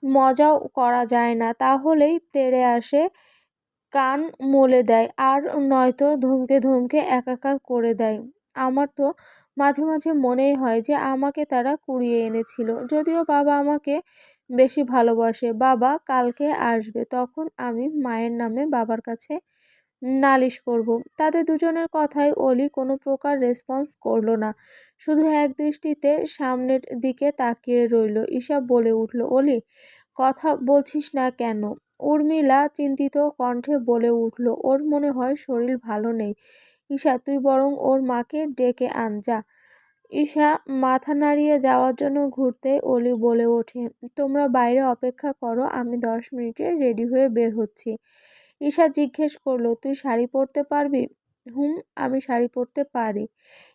মজাও করা যায় না, তাহলেই তেড়ে আসে, কান মলে দেয়, আর নয়তো ধমকে ধমকে একাকার করে দেয়। আমার তো মাঝে মাঝে মনেই হয় যে আমাকে তারা কুড়িয়ে এনেছিল। যদিও বাবা আমাকে বেশি ভালোবাসে। বাবা কালকে আসবে, তখন আমি মায়ের নামে বাবার কাছে নালিশ করব। তাদের দুজনের কথায় অলি কোনো প্রকার রেসপন্স করলো না, শুধু এক দৃষ্টিতে সামনের দিকে তাকিয়ে রইল। ঈশা বলে উঠল, অলি, কথা বলছিস না কেন? উর্মিলা চিন্তিত কণ্ঠে বলে উঠল, ওর মনে হয় শরীর ভালো নেই। ঈশা, তুই বরং ওর মাকে ডেকে আন যা। ঈশা মাথা নাড়িয়ে যাওয়ার জন্য ঘুরতেই অলি বলে ওঠে, তোমরা বাইরে অপেক্ষা করো, আমি 10 মিনিটে রেডি হয়ে বের হচ্ছি। ঈশা জিজ্ঞেস করলো, তুই শাড়ি পরতে পারবি? হুম, আমি শাড়ি পরতে পারি।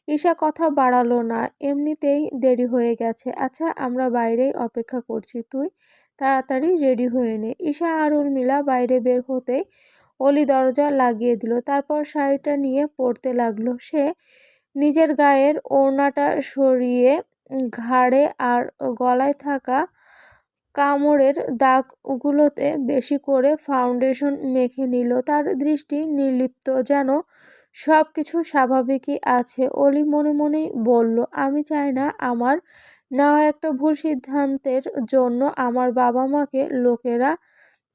ঈশা কথা বাড়ালো না, এমনিতেই দেরি হয়ে গেছে। আচ্ছা, আমরা বাইরেই অপেক্ষা করছি, তুই তাড়াতাড়ি রেডি হয়ে নে। ঈশা আর উর্মিলা বাইরে বের হতেই অলি দরজা লাগিয়ে দিল, তারপর শাড়িটা নিয়ে পরতে লাগলো। সে নিজের গায়ের ওড়নাটা সরিয়ে ঘাড়ে আর গলায় থাকা কামড়ের দাগগুলোতে বেশি করে ফাউন্ডেশন মেখে নিল। তার দৃষ্টি নির্লিপ্ত, যেন সব কিছু স্বাভাবিকই আছে। অলি মনে মনেই বলল, আমি চাই না আমার নেওয়া একটা ভুল সিদ্ধান্তের জন্য আমার বাবা মাকে লোকেরা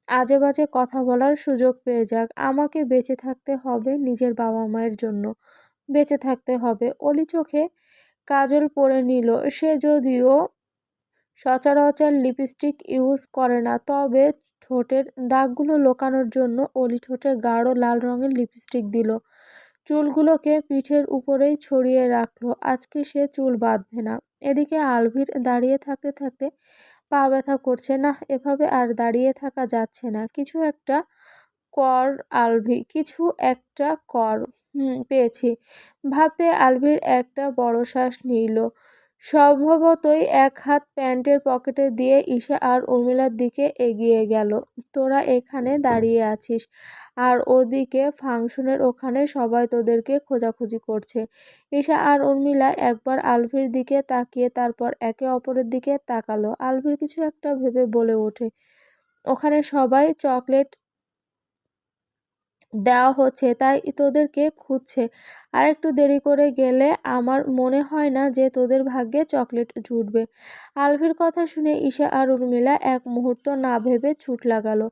আজে বাজে কথা বলার সুযোগ পেয়ে যাক। আমাকে বেঁচে থাকতে হবে, নিজের বাবা মায়ের জন্য বেঁচে থাকতে হবে। অলি চোখে কাজল পরে নিল। সে যদিও সচরাচর লিপস্টিক ইউজ করে না, তবে ঠোঁটের দাগগুলো লুকানোর জন্য অলি ঠোঁটে গাঢ় লাল রঙের লিপস্টিক দিল। চুলগুলোকে পিঠের উপরেই ছড়িয়ে রাখলো। আজকে সে চুল বাঁধবে না। এদিকে আলভির দাঁড়িয়ে থাকতে থাকতে পা ব্যথা করছে। না, এভাবে আর দাঁড়িয়ে থাকা যাচ্ছে না। কিছু একটা কর আলভি, কিছু একটা কর। পেয়েছি ভাবতে আলভির একটা বড় শ্বাস নিল। স্বভাবতই এক হাত প্যান্টের পকেটে দিয়ে ঈশা আর উর্মিলার দিকে এগিয়ে গেল। তোরা এখানে দাঁড়িয়ে আছিস, আর ওদিকে ফাংশনের ওখানে সবাই তোদেরকে খোঁজাখুঁজি করছে। ঈশা আর উর্মিলা একবার আলভির দিকে তাকিয়ে তারপর একে অপরের দিকে তাকালো। আলভির কিছু একটা ভেবে বলে ওঠে, ওখানে সবাই চকলেট দেওয়া হচ্ছে, তাই তোদেরকে খুঁজছে। আর একটু দেরি করে গেলে আমার মনে হয় না যে তোদের ভাগ্যে চকলেট জুটবে। আলভির কথা শুনে ঈশা আর উর্মিলা এক মুহূর্ত না ভেবে ছুট লাগালো।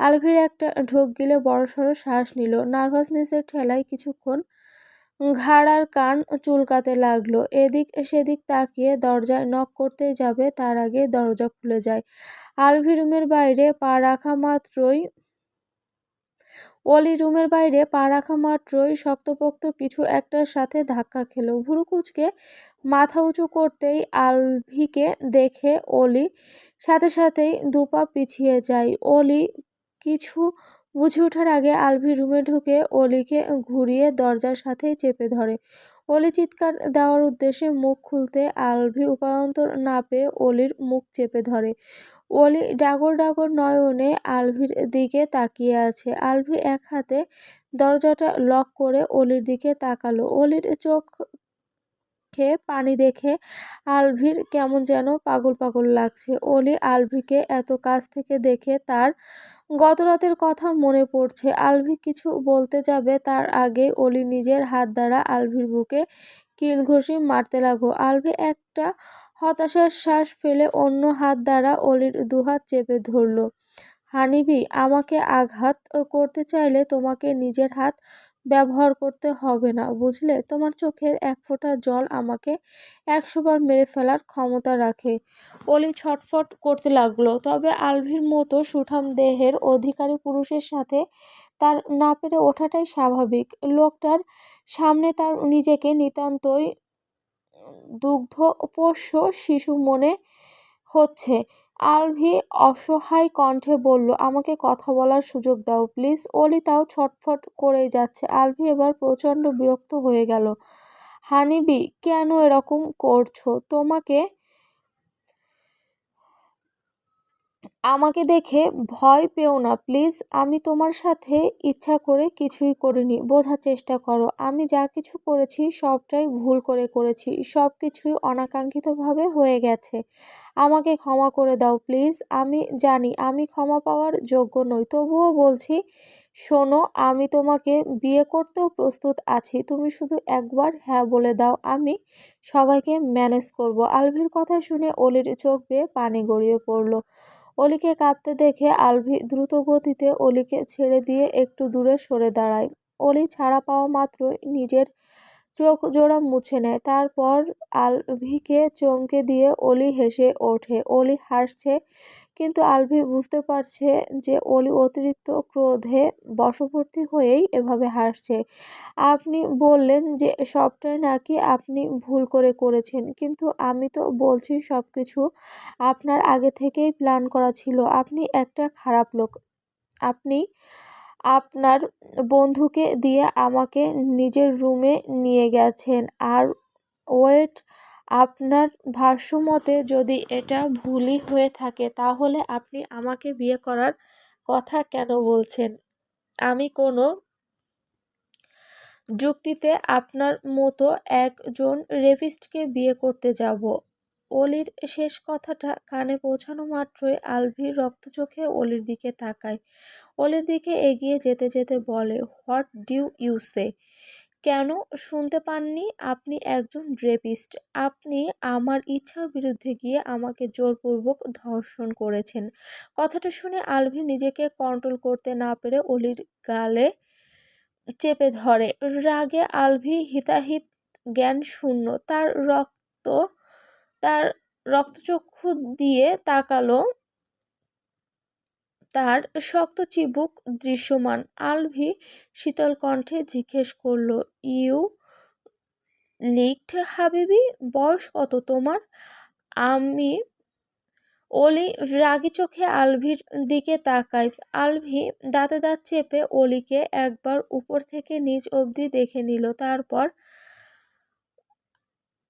আলভির একটা ঢোক গিলে বড়সড় শ্বাস নিল। নার্ভাসনেসের ঠেলায় কিছুক্ষণ ঘাড় আর কান চুলকাতে লাগলো। এদিক সেদিক তাকিয়ে দরজায় নক করতে যাবে, তার আগে দরজা খুলে যায়। আলভি রুমের বাইরে পা রাখা মাত্রই অলি রুমের বাইরে পা রাখা মাত্রই শক্তপোক্ত কিছু একটার সাথে ধাক্কা খেলো। ভুরু কুঁচকে মাথা উঁচু করতেই আলভিকে দেখে অলি সাথে সাথেই দুপা পিছিয়ে যায়। অলি কিছু বুঝে ওঠার আগে আলভি রুমে ঢুকে অলিকে ঘুরিয়ে দরজার সাথেই চেপে ধরে। অলি চিৎকার দেওয়ার উদ্দেশ্যে মুখ খুলতে আলভি উপায়ন্তর না পেয়ে অলির মুখ চেপে ধরে। অলি ডাগর ডাগর নয়নে আলভির দিকে তাকিয়ে আছে। আলভি এক হাতে দরজাটা লক করে অলির দিকে তাকালো। অলির চোখে পানি দেখে আলভির কেমন যেন পাগল পাগল লাগছে। অলি আলভিকে এত কাছ থেকে দেখে তার গত রাতের কথা মনে পড়ছে। আলভি কিছু বলতে যাবে, তার আগে অলি নিজের হাত দ্বারা আলভির বুকে কিল ঘুষি মারতে লাগলো। আলভি একটা হতাশার শ্বাস ফেলে অন্য হাত দ্বারা অলির দুহাত চেপে ধরল। হানিবি, আমাকে আঘাত করতে চাইলে তোমাকে নিজের হাত ব্যবহার করতে হবে না, বুঝলে? তোমার চোখের এক ফোঁটা জল আমাকে 100 বার মেরে ফেলার ক্ষমতা রাখে। অলি ছটফট করতে লাগলো। তবে আলভির মতো সুঠাম দেহের অধিকারী পুরুষের সাথে তার না পেরে ওঠাটাই স্বাভাবিক। লোকটার সামনে তার নিজেকে নিতান্তই দুগ্ধপোষ্য শিশু মনে হচ্ছে। আলভি অসহায় কণ্ঠে বলল, আমাকে কথা বলার সুযোগ দাও প্লিজ। অলি তাও ছটফট করেই যাচ্ছে। আলভি এবার প্রচণ্ড বিরক্ত হয়ে গেল। হানিবি, কেন এরকম করছো? আমাকে দেখে ভয় পেও না প্লিজ। আমি তোমার সাথে ইচ্ছা করে কিছুই করিনি। বোঝার চেষ্টা করো, আমি যা কিছু করেছি সবটাই ভুল করে করেছি। সব কিছুই অনাকাঙ্ক্ষিতভাবে হয়ে গেছে। আমাকে ক্ষমা করে দাও প্লিজ। আমি জানি আমি ক্ষমা পাওয়ার যোগ্য নই, তবুও বলছি, শোনো, আমি তোমাকে বিয়ে করতেও প্রস্তুত আছি। তুমি শুধু একবার হ্যাঁ বলে দাও, আমি সবাইকে ম্যানেজ করব। আলভির কথা শুনে অলির চোখ বেয়ে পানি গড়িয়ে পড়ল। অলিকে কাঁদতে দেখে আলভি দ্রুত গতিতে অলিকে ছেড়ে দিয়ে একটু দূরে সরে দাঁড়ায়। অলি ছাড়া পাওয়া মাত্রই নিজের চোখ জোড়া মুছে নেয়। তারপর আলভিকে চমকে দিয়ে অলি হেসে ওঠে। অলি হাসছে, কিন্তু আলভি বুঝতে পারছে যে অলি অতিরিক্ত ক্রোধে বশবর্তী হয়েই এভাবে হাসছে। আপনি বললেন যে সবটাই নাকি আপনি ভুল করে করেছেন, কিন্তু আমি তো বলছি সবকিছু আপনার আগে থেকেই প্ল্যান করা ছিল। আপনি একটা খারাপ লোক। আপনি আপনার বন্ধুকে দিয়ে আমাকে নিজের রুমে নিয়ে গেছেন। আর ওয়েট, আপনার ভাষ্যমতে যদি এটা ভুলই হয়ে থাকে, তাহলে আপনি আমাকে বিয়ে করার কথা কেন বলছেন? আমি কোনো যুক্তিতে আপনার মতো একজন রেপিস্টকে বিয়ে করতে যাব? অলির শেষ কথাটা কানে পৌঁছানো মাত্রই আলভির রক্তচোখে অলির দিকে তাকায়। অলির দিকে এগিয়ে যেতে যেতে বলে, হোয়াট ডিউ ইউ সে? কেন শুনতে পাননি? আপনি একজন রেপিস্ট। আপনি আমার ইচ্ছার বিরুদ্ধে গিয়ে আমাকে জোরপূর্বক ধর্ষণ করেছেন। কথাটা শুনে আলভি নিজেকে কন্ট্রোল করতে না পেরে অলির গালে চেপে ধরে। রাগে আলভি হিতাহিত জ্ঞান শূন্য। তার রক্তচক্ষু দিয়ে তাকালো। তার শক্ত চিবুক দৃশ্যমান। আলভি শীতল কণ্ঠে জিজ্ঞেস করলো, ইউ লিকড হাবিবি? বয়স কত তোমার? আমি অলি রাগী চোখে আলভির দিকে তাকায়। আলভি দাঁতে দাঁত চেপে অলিকে একবার উপর থেকে নিচ অবধি দেখে নিল। তারপর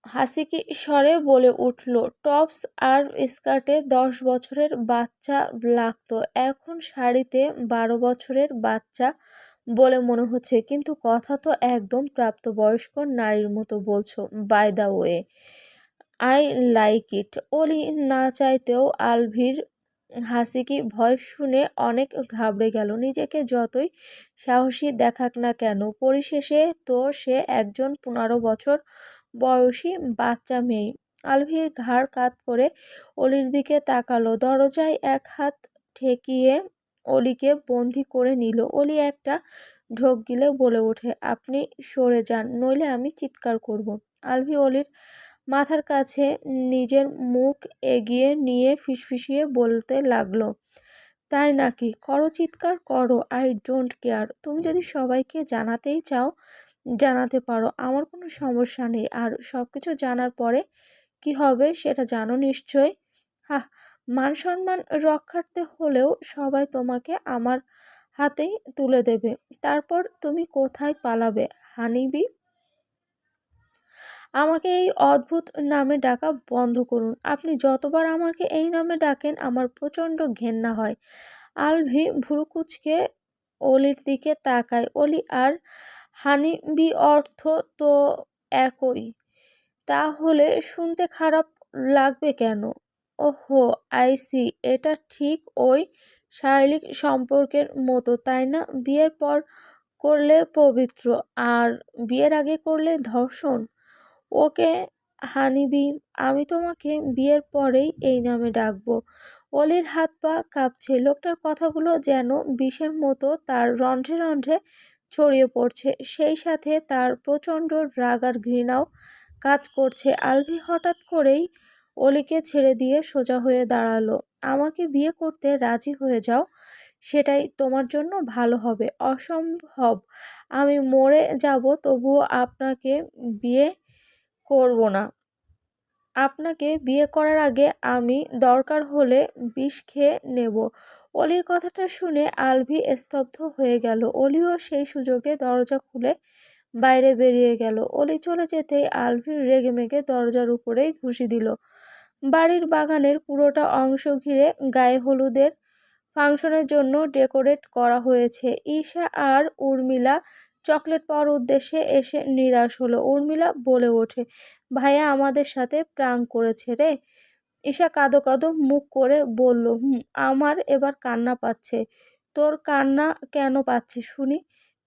হাসিকি স্বরে বলে উঠল, টপস আর স্কার্টে 10 বছরের বাচ্চা লাগতো, এখন শাড়িতে 12 বছরের বাচ্চা বলে মনে হচ্ছে, কিন্তু কথা তো একদম প্রাপ্তবয়স্ক নারীর মতো বলছো। By the way, I like it. অলি না চাইতেও আলভির হাসিকি ভয় শুনে অনেক ঘাবড়ে গেল। নিজেকে যতই সাহসী দেখাক না কেন, পরিশেষে তো সে একজন 15 বছর বয়সী বাচ্চা মেয়ে। আলভির ঘাড় কাত করে অলির দিকে তাকালো। দরজায় এক হাত ঠেকিয়ে অলিকে বন্দি করে নিল। অলি একটা ঢোক গিলে বলে ওঠে, আপনি সরে যান, নইলে আমি চিৎকার করব। আলভি অলির মাথার কাছে নিজের মুখ এগিয়ে নিয়ে ফিসফিসিয়ে বলতে লাগলো, তাই নাকি? করো চিৎকার করো, আই ডোন্ট কেয়ার। তুমি যদি সবাইকে জানাতেই চাও জানাতে পারো, আমার কোনো সমস্যা নেই। আর সবকিছু জানার পরে কি হবে সেটা জানো নিশ্চয়। হাহ, মান সম্মান রক্ষার্থে হলেও সবাই তোমাকে আমার হাতেই তুলে দেবে। তারপর তুমি কোথায় পালাবে হানিবি? আমাকে এই অদ্ভুত নামে ডাকা বন্ধ করুন। আপনি যতবার আমাকে এই নামে ডাকেন আমার প্রচণ্ড ঘেন্না হয়। আলভি ভুরু কুঁচকে অলির দিকে তাকায়। অলি আর হানিবি অর্থ তো একই, তাহলে শুনতে খারাপ লাগবে কেন? ওহো, আই সি। এটা ঠিক ওই শারীরিক সম্পর্কের মতো, তাই না? বিয়ের পর করলে পবিত্র, আর বিয়ের আগে করলে ধর্ষণ। ওকে হানিবি, আমি তোমাকে বিয়ের পরেই এই নামে ডাকবো। অলির হাত পা কাঁপছে। লোকটার কথাগুলো যেন বিষের মতো তার রন্ধ্রে রন্ধ্রে ছড়িয়ে পড়ছে। সেই সাথে তার প্রচণ্ড রাগ আর ঘৃণাও কাজ করছে। আলভি হঠাৎ করেই অলিকে ছেড়ে দিয়ে সোজা হয়ে দাঁড়ালো। আমাকে বিয়ে করতে রাজি হয়ে যাও, সেটাই তোমার জন্য ভালো হবে। অসম্ভব, আমি মরে যাব তবুও আপনাকে বিয়ে করব না। আপনাকে বিয়ে করার আগে আমি দরকার হলে বিষ খেয়ে নেব। অলির কথাটা শুনে আলভি স্তব্ধ হয়ে গেল। অলিও সেই সুযোগে দরজা খুলে বাইরে বেরিয়ে গেল। অলি চলে যেতেই আলভি রেগেমেগে দরজার উপরেই ঘুষি দিল। বাড়ির বাগানের পুরোটা অংশ ঘিরে গায়ে হলুদের ফাংশনের জন্য ডেকোরেট করা হয়েছে। ঈশা আর উর্মিলা চকলেট পাওয়ার উদ্দেশ্যে এসে নিরাশ হলো। উর্মিলা বলে ওঠে, ভাইয়া আমাদের সাথে প্রাঙ্ক করেছে রে। ঈশা কাঁদো কাঁদো মুখ করে বলল, আমার এবার কান্না পাচ্ছে। তোর কান্না কেন পাচ্ছে শুনি?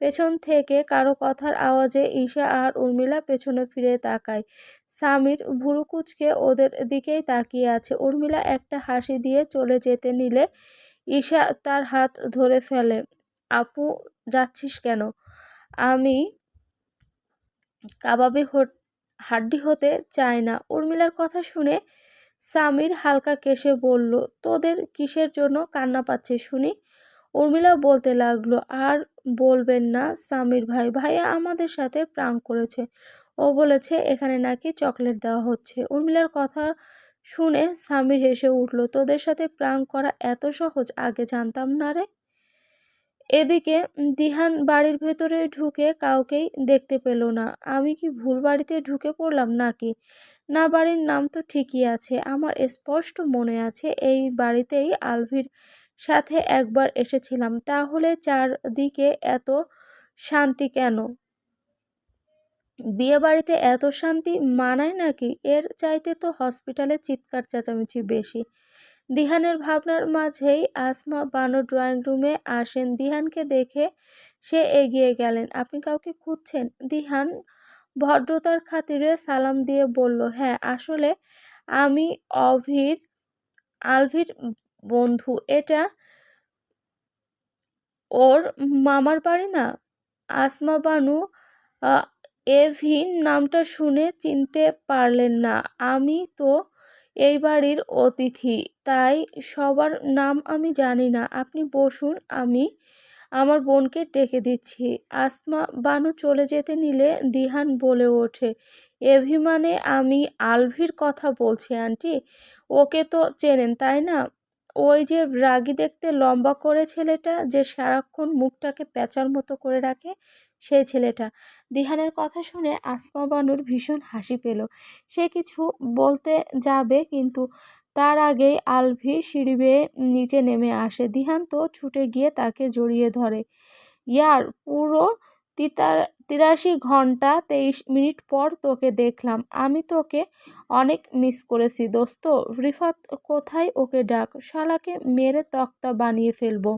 পেছন থেকে কারো কথার আওয়াজে ঈশা আর উর্মিলা পেছনে ফিরে তাকায়। সামির ভুরু কুঁচকে ওদের দিকেই তাকিয়ে আছে। উর্মিলা একটা হাসি দিয়ে চলে যেতে নিলে ঈশা তার হাত ধরে ফেলে। আপু, যাচ্ছিস কেন? আমি কাবাবে হাড্ডি হতে চায় না। উর্মিলার কথা শুনে সামির হালকা কেশে বলল, তোদের কিসের জন্য কান্না পাচ্ছে শুনি? উর্মিলা বলতে লাগলো, আর বলবেন না সামির ভাই, ভাইয়া আমাদের সাথে প্রাঙ্ক করেছে। ও বলেছে এখানে নাকি চকলেট দেওয়া হচ্ছে। উর্মিলার কথা শুনে সামির হেসে উঠল, তোদের সাথে প্রাঙ্ক করা এত সহজ, আগে জানতাম না রে। এদিকে দিহান বাড়ির ভেতরে ঢুকে কাউকেই দেখতে পেল না। আমি কি ভুল বাড়িতে ঢুকে পড়লাম নাকি? না, বাড়ির নাম তো ঠিকই আছে, আমার স্পষ্ট মনে আছে এই বাড়িতেই আলভির সাথে একবার এসেছিলাম। তাহলে চারদিকে এত শান্তি কেন? বিয়ে বাড়িতে এত শান্তি মানায় নাকি? এর চাইতে তো হসপিটালে চিৎকার চেঁচামেচি বেশি। দিহানের ভাবনার মাঝেই আসমা বানু ড্রয়িং রুমে আসেন। দিহানকে দেখে সে এগিয়ে গেলেন। আপনি কাউকে খুঁজছেন? দিহান ভদ্রতার খাতিরে সালাম দিয়ে বলল, হ্যাঁ, আসলে আমি আলভির বন্ধু। এটা ওর মামার বাড়ি না? আসমা বানু এভিন নামটা শুনে চিনতে পারলেন না। আমি তো এই বাড়ির অতিথি, তাই সবার নাম আমি জানি না। আপনি বসুন, আমি আমার বোনকে ডেকে দিচ্ছি। আসমা বানু চলে যেতে নিলে দিহান বলে ওঠে, এভি মানে? আমি আলভির কথা বলছি আন্টি। ওকে তো চেনেন তাই না? ওই যে রাগী দেখতে লম্বা করে ছেলেটা, যে সারাক্ষণ মুখটাকে প্যাঁচার মতো করে রাখে, সেই ছেলেটা। দিহানের কথা শুনে আসমা বানুর ভীষণ হাসি পেল। সে কিছু বলতে যাবে, কিন্তু তার আগেই আলভি সিঁড়ি বেয়ে নিচে নেমে আসে। দিহান তো ছুটে গিয়ে তাকে জড়িয়ে ধরে। ইয়ার, পুরো 83 ঘন্টা 23 মিনিট পর তোকে দেখলাম। আমি তোকে অনেক মিস করেছি দোস্ত। রিফাত কোথায়? ওকে ডাক, শালাকে মেরে তক্তা বানিয়ে ফেলবো।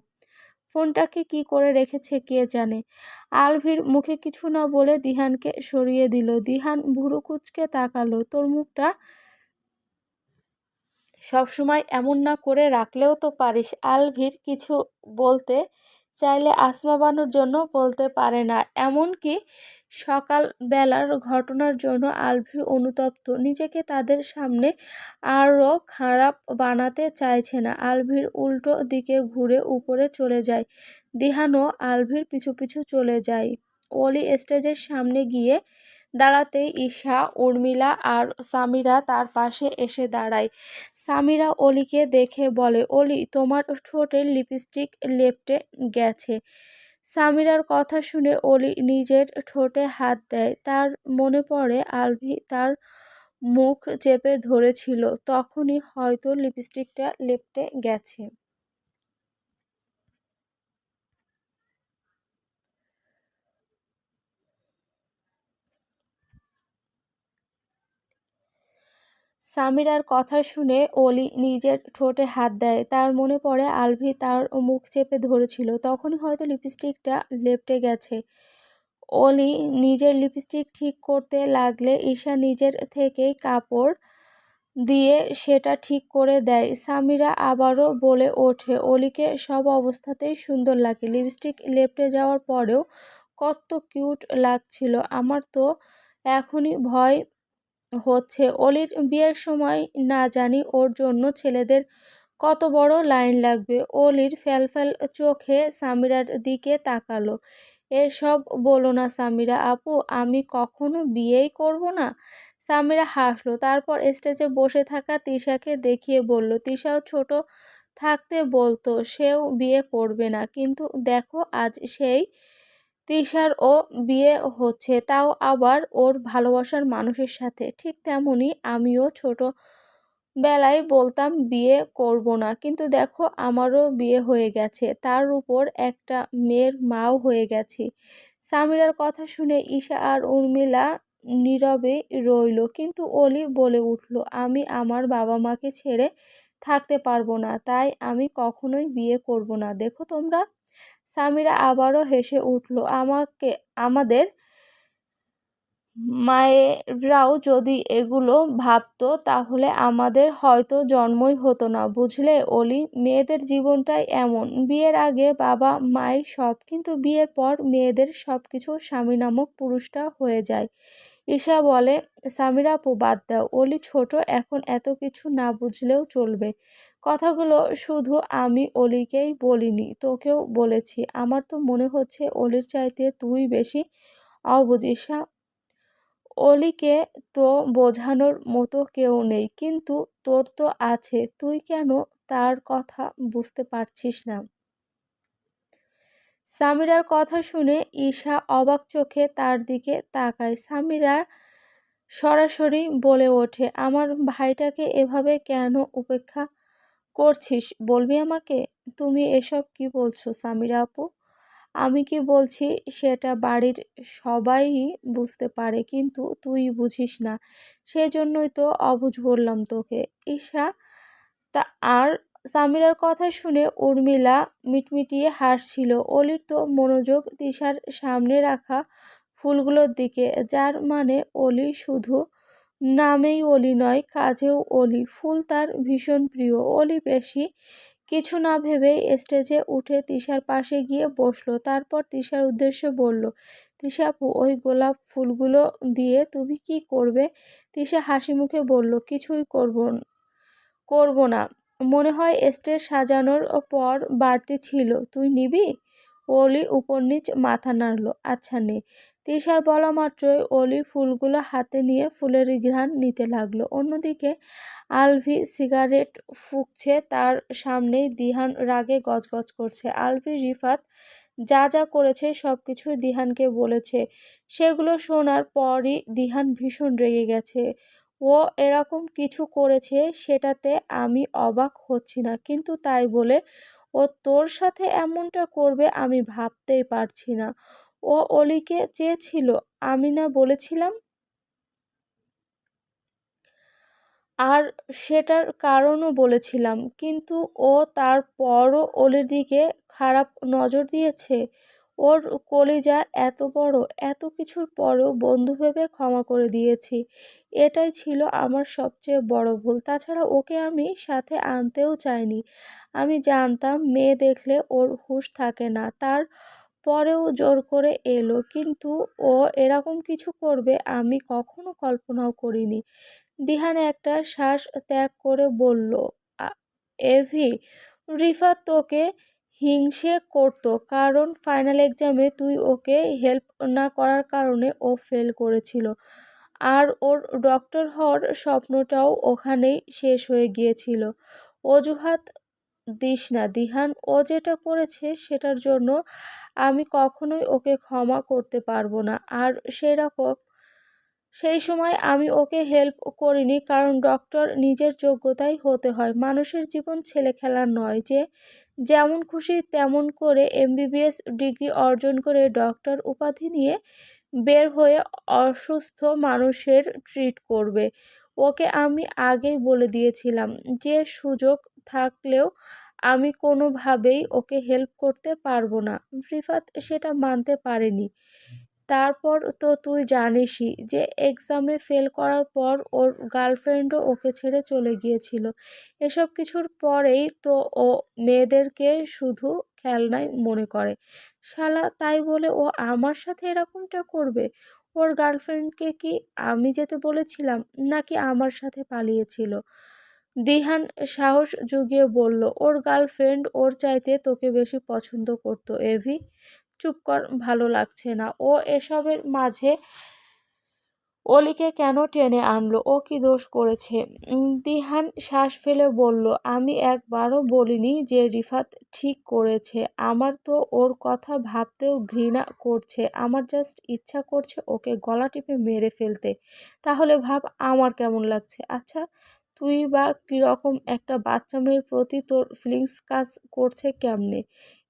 ফোনটাকে কি করে রেখেছে কে জানে। আলভির মুখে কিছু না বলে দিহানকে সরিয়ে দিল। দিহান ভুরু কুঁচকে তাকালো। তোর মুখটা সবসময় এমন না করে রাখলেও তো পারিস। আলভির কিছু বলতে চাইলে আসমা বানুর জন্য বলতে পারে না। এমনকি সকাল বেলার ঘটনার জন্য আলভি অনুতপ্ত। নিজেকে তাদের সামনে আরও খারাপ বানাতে চাইছে না। আলভির উল্টো দিকে ঘুরে উপরে চলে যায়। দিহানও আলভির পিছু পিছু চলে যায়। অলি স্টেজের সামনে গিয়ে দাঁড়াতেই ঈশা, উর্মিলা আর সামিরা তার পাশে এসে দাঁড়ায়। সামিরা অলিকে দেখে বলে, অলি, তোমার ঠোঁটের লিপস্টিক লেপ্টে গেছে। সামিরার কথা শুনে অলি নিজের ঠোঁটে হাত দেয়। তার মনে পড়ে আলভি তার মুখ চেপে ধরেছিল, তখনই হয়তো লিপস্টিকটা লেপ্টে গেছে। সামিরার কথা শুনে অলি নিজের ঠোঁটে হাত দেয়। তার মনে পড়ে আলভি তার মুখ চেপে ধরেছিল, তখনই হয়তো লিপস্টিকটা লেপ্টে গেছে। অলি নিজের লিপস্টিক ঠিক করতে লাগলে ঈশা নিজের থেকেই কাপড় দিয়ে সেটা ঠিক করে দেয়। সামিরা আবারও বলে ওঠে, অলিকে সব অবস্থাতেই সুন্দর লাগে। লিপস্টিক লেপ্টে যাওয়ার পরেও কত কিউট লাগছিল। আমার তো এখনই ভয় হচ্ছে অলির বিয়ের সময় না জানি ওর জন্য ছেলেদের কত বড় লাইন লাগবে। অলির ফ্যালফ্যাল চোখে সামিরার দিকে তাকালো। এসব বলো না সামিরা আপু, আমি কখনো বিয়েই করব না। সামিরা হাসলো, তারপর স্টেজে বসে থাকা তিশাকে দেখিয়ে বলল, তিশাও ছোট থাকতে বলতো সেও বিয়ে করবে না, কিন্তু দেখো আজ সেই তিশারও বিয়ে হচ্ছে, তাও আবার ওর ভালোবাসার মানুষের সাথে। ঠিক তেমনই আমিও ছোট বেলায় বলতাম বিয়ে করব না, কিন্তু দেখো আমারও বিয়ে হয়ে গেছে, তার উপর একটা মেয়ের মাও হয়ে গেছি। সামিরার কথা শুনে ঈশা আর উর্মিলা নীরবে রইল, কিন্তু অলি বলে উঠল, আমি আমার বাবা মাকে ছেড়ে থাকতে পারবো না, তাই আমি কখনোই বিয়ে করব না। দেখো তোমরা। সামিরা আবারও হেসে উঠল, আমাদের মায়েরাও যদি এগুলো ভাবতো তাহলে আমাদের হয়তো জন্মই হতো না, বুঝলে অলি? মেয়েদের জীবনটাই এমন, বিয়ের আগে বাবা মাই সব, কিন্তু বিয়ের পর মেয়েদের সব কিছু স্বামী নামক পুরুষটা হয়ে যায়। ঈশা বলে, সামিরা আপু বাদ দাও, অলি ছোট, এখন এত কিছু না বুঝলেও চলবে। কথাগুলো শুধু আমি অলিকেই বলিনি, তোকেও বলেছি। আমার তো মনে হচ্ছে অলির চাইতে তুই বেশি অবুঝ ঈশা। অলিকে তো বোঝানোর মতো কেউ নেই, কিন্তু তোর তো আছে, তুই কেন তার কথা বুঝতে পারছিস না? সামিরার কথা শুনে ঈশা অবাক চোখে তার দিকে তাকায়। সামিরা সরাসরি বলে ওঠে, আমার ভাইটাকে এভাবে কেন উপেক্ষা করছিস বলবি আমাকে? তুমি এসব কি বলছো সামিরা আপু? আমি কি বলছি সেটা বাড়ির সবাই বুঝতে পারে, কিন্তু তুই বুঝিস না, সেজন্যই তো অবুঝ বললাম তোকে ঈশা। তা আর সামিরার কথা শুনে উর্মিলা মিটমিটিয়ে হাসছিল। অলির তো মনোযোগ তিশার সামনে রাখা ফুলগুলোর দিকে, যার মানে অলি শুধু নামেই অলি নয়, কাজেও অলি। ফুল তার ভীষণ প্রিয়। অলি বেশি কিছু না ভেবেই স্টেজে উঠে তিশার পাশে গিয়ে বসলো। তারপর তিশার উদ্দেশ্যে বলল, তিশা আপু, ওই গোলাপ ফুলগুলো দিয়ে তুমি কি করবে? তিশা হাসি মুখে বলল, কিছুই করব না, মনে হয় স্টেজ সাজানোর পর বাড়তি ছিল, তুই নিবি? অলি উপর নিচ মাথা নাড়ল। আচ্ছা নে। তিশার বলা মাত্রই অলি ফুলগুলো হাতে নিয়ে ফুলের ঘ্রাণ নিতে লাগলো। অন্যদিকে আলভি সিগারেট ফুঁকছে, তার সামনেই দিহান রাগে গজগজ করছে। আলভি রিফাত যা যা করেছে সবকিছুই দিহানকে বলেছে। সেগুলো শোনার পরই দিহান ভীষণ রেগে গেছে। ও এরকম কিছু করেছে সেটাতে আমি অবাক হচ্ছি না, কিন্তু তাই বলে ও তোর সাথে এমনটা করবে আমি ভাবতেই পারছি না। ও অলিকে চেয়েছিল, আমি না বলেছিলাম? আর সেটার কারণও বলেছিলাম, কিন্তু ও তারপরও অলির দিকে খারাপ নজর দিয়েছে। ওর কলিজা এত বড়, এত কিছুর পরেও বন্ধু ভেবে ক্ষমা করে দিয়েছি। এটাই ছিল আমার সবচেয়ে বড় ভুল। তাছাড়া ওকে আমি সাথে আনতেও চাইনি। আমি জানতাম মেয়ে দেখলে ওর হুঁশ থাকে না, তার পরেও জোর করে এলো, কিন্তু ও এরকম কিছু করবে আমি কখনো কল্পনাও করিনি। দিহান একটা শ্বাস ত্যাগ করে বলল, এভি, রিফাত তোকে হিংসে করতো কারণ ফাইনাল এক্সামে তুই ওকে হেল্প না করার কারণে ও ফেল করেছিল। আর ওর ডক্টর হওয়ার স্বপ্নটাও ওখানেই শেষ হয়ে গিয়েছিল। অজুহাত দিস না দিহান, ও যেটা করেছে সেটার জন্য আমি কখনোই ওকে ক্ষমা করতে পারবো না। আর সেই সময় আমি ওকে হেল্প করিনি, কারণ ডক্টর নিজের যোগ্যতায় হতে হয়। মানুষের জীবন ছেলে খেলা নয় যে যেমন খুশি তেমন করে এমবিবিএস ডিগ্রি অর্জন করে ডক্টর উপাধি নিয়ে বের হয়ে অসুস্থ মানুষের ট্রিট করবে। ওকে আমি আগেই বলে দিয়েছিলাম যে সুযোগ থাকলেও আমি কোনোভাবেই ওকে হেল্প করতে পারবো না। রিফাত সেটা মানতে পারেনি। তারপর তো তুই জানিসই যে এক্সামে ফেল করার পর ওর গার্লফ্রেন্ডও ওকে ছেড়ে চলে গিয়েছিল। এসব কিছুর পরেই তো ও মেয়েদেরকে শুধু খেলনাই মনে করে। শালা, তাই বলে ও আমার সাথে এরকমটা করবে? ওর গার্লফ্রেন্ডকে কি আমি যেতে বলেছিলাম, নাকি আমার সাথে পালিয়েছিল? দিহান সাহস জুগিয়ে বলল, ওর গার্লফ্রেন্ড ওর চাইতে তোকে বেশি পছন্দ করতো এভি। চুপ কর, ভালো লাগছে না। ও এসবের মাঝে অলিকে কেন টেনে আনলো? ও কি দোষ করেছে? দিহান শ্বাস ফেলে বলল, আমি একবারও বলিনি যে রিফাত ঠিক করেছে। আমার তো ওর কথা ভাবতেও ঘৃণা করছে। আমার জাস্ট ইচ্ছা করছে ওকে গলা টিপে মেরে ফেলতে। তাহলে ভাব আমার কেমন লাগছে। আচ্ছা, তুই বা কিরকম একটা বাচ্চা মেয়ের প্রতি তোর ফিলিংস কাজ করছে কেমনে?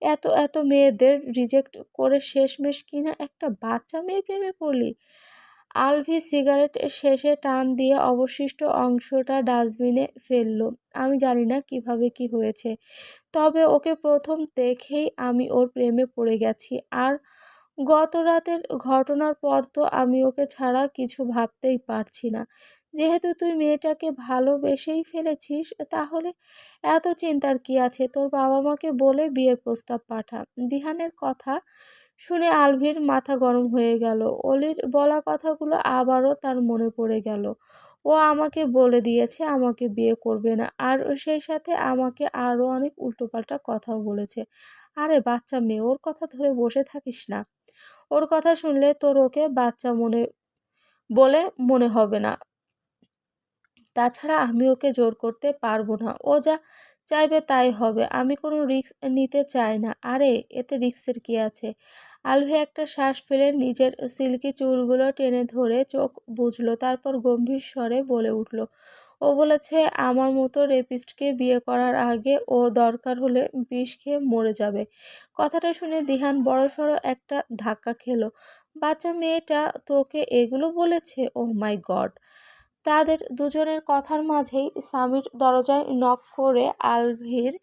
এত এত মেয়েদের রিজেক্ট করে শেষমেশ কিনা একটা বাচ্চা মেয়ের প্রেমে পড়লি? আলভি সিগারেট শেষে টান দিয়ে অবশিষ্ট অংশটা ডাস্টবিনে ফেললো। আমি জানি না কিভাবে কি হয়েছে, তবে ওকে প্রথম দেখেই আমি ওর প্রেমে পড়ে গেছি। আর গত রাতের ঘটনার পর তো আমি ওকে ছাড়া কিছু ভাবতেই পারছি না। যেহেতু তুই মেয়েটাকে ভালোবেসেই ফেলেছিস, তাহলে এত চিন্তার কি আছে? তোর বাবা মাকে বলে বিয়ের প্রস্তাব পাঠা। দিহানের কথা শুনে আলভির মাথা গরম হয়ে গেল। অলির বলা কথাগুলো আবারও তার মনে পড়ে গেল। ও আমাকে বলে দিয়েছে আমাকে বিয়ে করবে না, আর সেই সাথে আমাকে আরো অনেক উল্টোপাল্টা কথাও বলেছে। আরে বাচ্চা মেয়ে, ওর কথা ধরে বসে থাকিস না। ওর কথা শুনলে তোর ওকে বাচ্চা বলে মনে হবে না। তাছাড়া আমি ওকে জোর করতে পারবো না। ও যা চাইবে তাই হবে। আমি কোনো রিস্ক নিতে চাই না। আরে এতে রিস্কের কি আছে? আলভি একটা শ্বাস ফেলে নিজের সিল্কি চুলগুলো টেনে ধরে চোখ বুজলো, তারপর গম্ভীর স্বরে বলে উঠল, ও বলেছে আমার মতো রেপিস্টকে বিয়ে করার আগে ও দরকার হলে বিষ খেয়ে মরে যাবে। কথাটা শুনে দিহান বড়সড় একটা ধাক্কা খেলো। বাচ্চা মেয়েটা তোকে এগুলো বলেছে? ওহ মাই গড! তাদের দুজনের কথার মাঝেই সামির দরজায় নক করে আলভির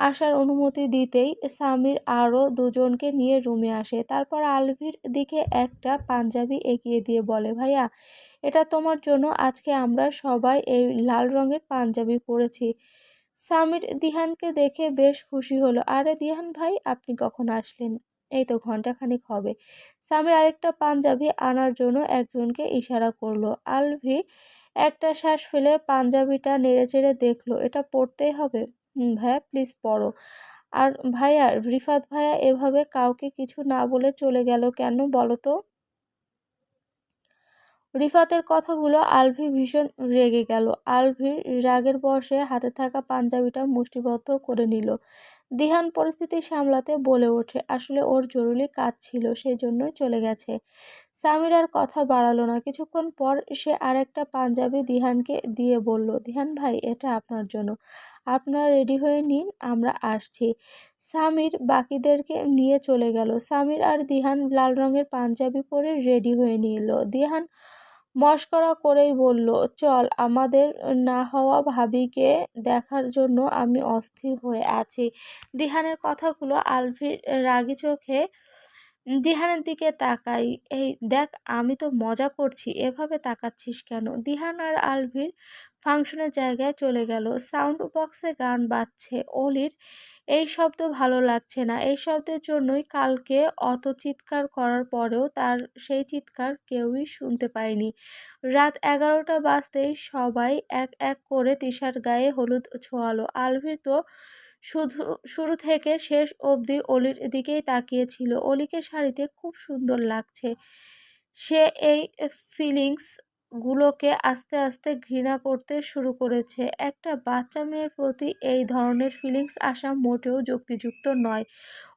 আসার অনুমতি দিতেই সামির আরও দুজনকে নিয়ে রুমে আসে। তারপর আলভির দিকে একটা পাঞ্জাবি এগিয়ে দিয়ে বলে, ভাইয়া এটা তোমার জন্য। আজকে আমরা সবাই এই লাল রঙের পাঞ্জাবি পরেছি। সামির দিহানকে দেখে বেশ খুশি হলো। আরে দিহান ভাই, আপনি কখন আসলেন? এই তো ঘন্টাখানিক হবে। সামির আরেকটা পাঞ্জাবি আনার জন্য একজনকে ইশারা করলো। আলভি একটা শ্বাস ফেলে পাঞ্জাবিটা নেড়েচেড়ে দেখলো, এটা পরতেই হবে। ভাইয়া প্লিজ পরো। আর ভাইয়া, রিফাত ভাইয়া এভাবে কাউকে কিছু না বলে চলে গেল কেন বলো তো? রিফাতের কথাগুলো আলভি ভীষণ রেগে গেল। আলভির রাগের বশে হাতে থাকা পাঞ্জাবিটা মুষ্টিবদ্ধ করে নিল। দিহান পরিস্থিতি সামলাতে বলে ওঠে, আসলে ওর জরুরি কাজ ছিল, সেই জন্যই চলে গেছে। সামির আর কথা বাড়ালো না। কিছুক্ষণ পর সে আরেকটা পাঞ্জাবি দিহানকে দিয়ে বলল, দিহান ভাই এটা আপনার জন্য। আপনারা রেডি হয়ে নিন, আমরা আসছি। সামির বাকিদেরকে নিয়ে চলে গেল। সামির আর দিহান লাল রঙের পাঞ্জাবি পরে রেডি হয়ে নিল। দিহান মশকরা করেই বলল, চল, আমাদের না হওয়া ভাবিকে দেখার জন্য আমি অস্থির হয়ে আছি। দিহানের কথাগুলো আলভির রাগী চোখে দিহানের দিকে তাকাই। এই দেখ, আমি তো মজা করছি, এভাবে তাকাচ্ছিস কেন? দিহান আর আলভির ফাংশনের জায়গায় চলে গেল। সাউন্ড বক্সে গান বাজছে। অলির এই শব্দ ভালো লাগছে না। এই শব্দের জন্যই কালকে অত চিৎকার করার পরেও তার সেই চিৎকার কেউই শুনতে পায়নি। রাত 11টা বাজতেই সবাই এক এক করে তিশার গায়ে হলুদ ছোঁয়ালো। আলভির তো শুধু শুরু থেকে শেষ অবধি অলির দিকেই তাকিয়েছিল। অলিকে শাড়িতে খুব সুন্দর লাগছে। সে এই ফিলিংস গুলোকে আস্তে আস্তে ঘৃণা করতে শুরু করেছে। একটা বাচ্চা মেয়ের প্রতি এই ধরনের ফিলিংস আসা মোটেও যুক্তিযুক্ত নয়।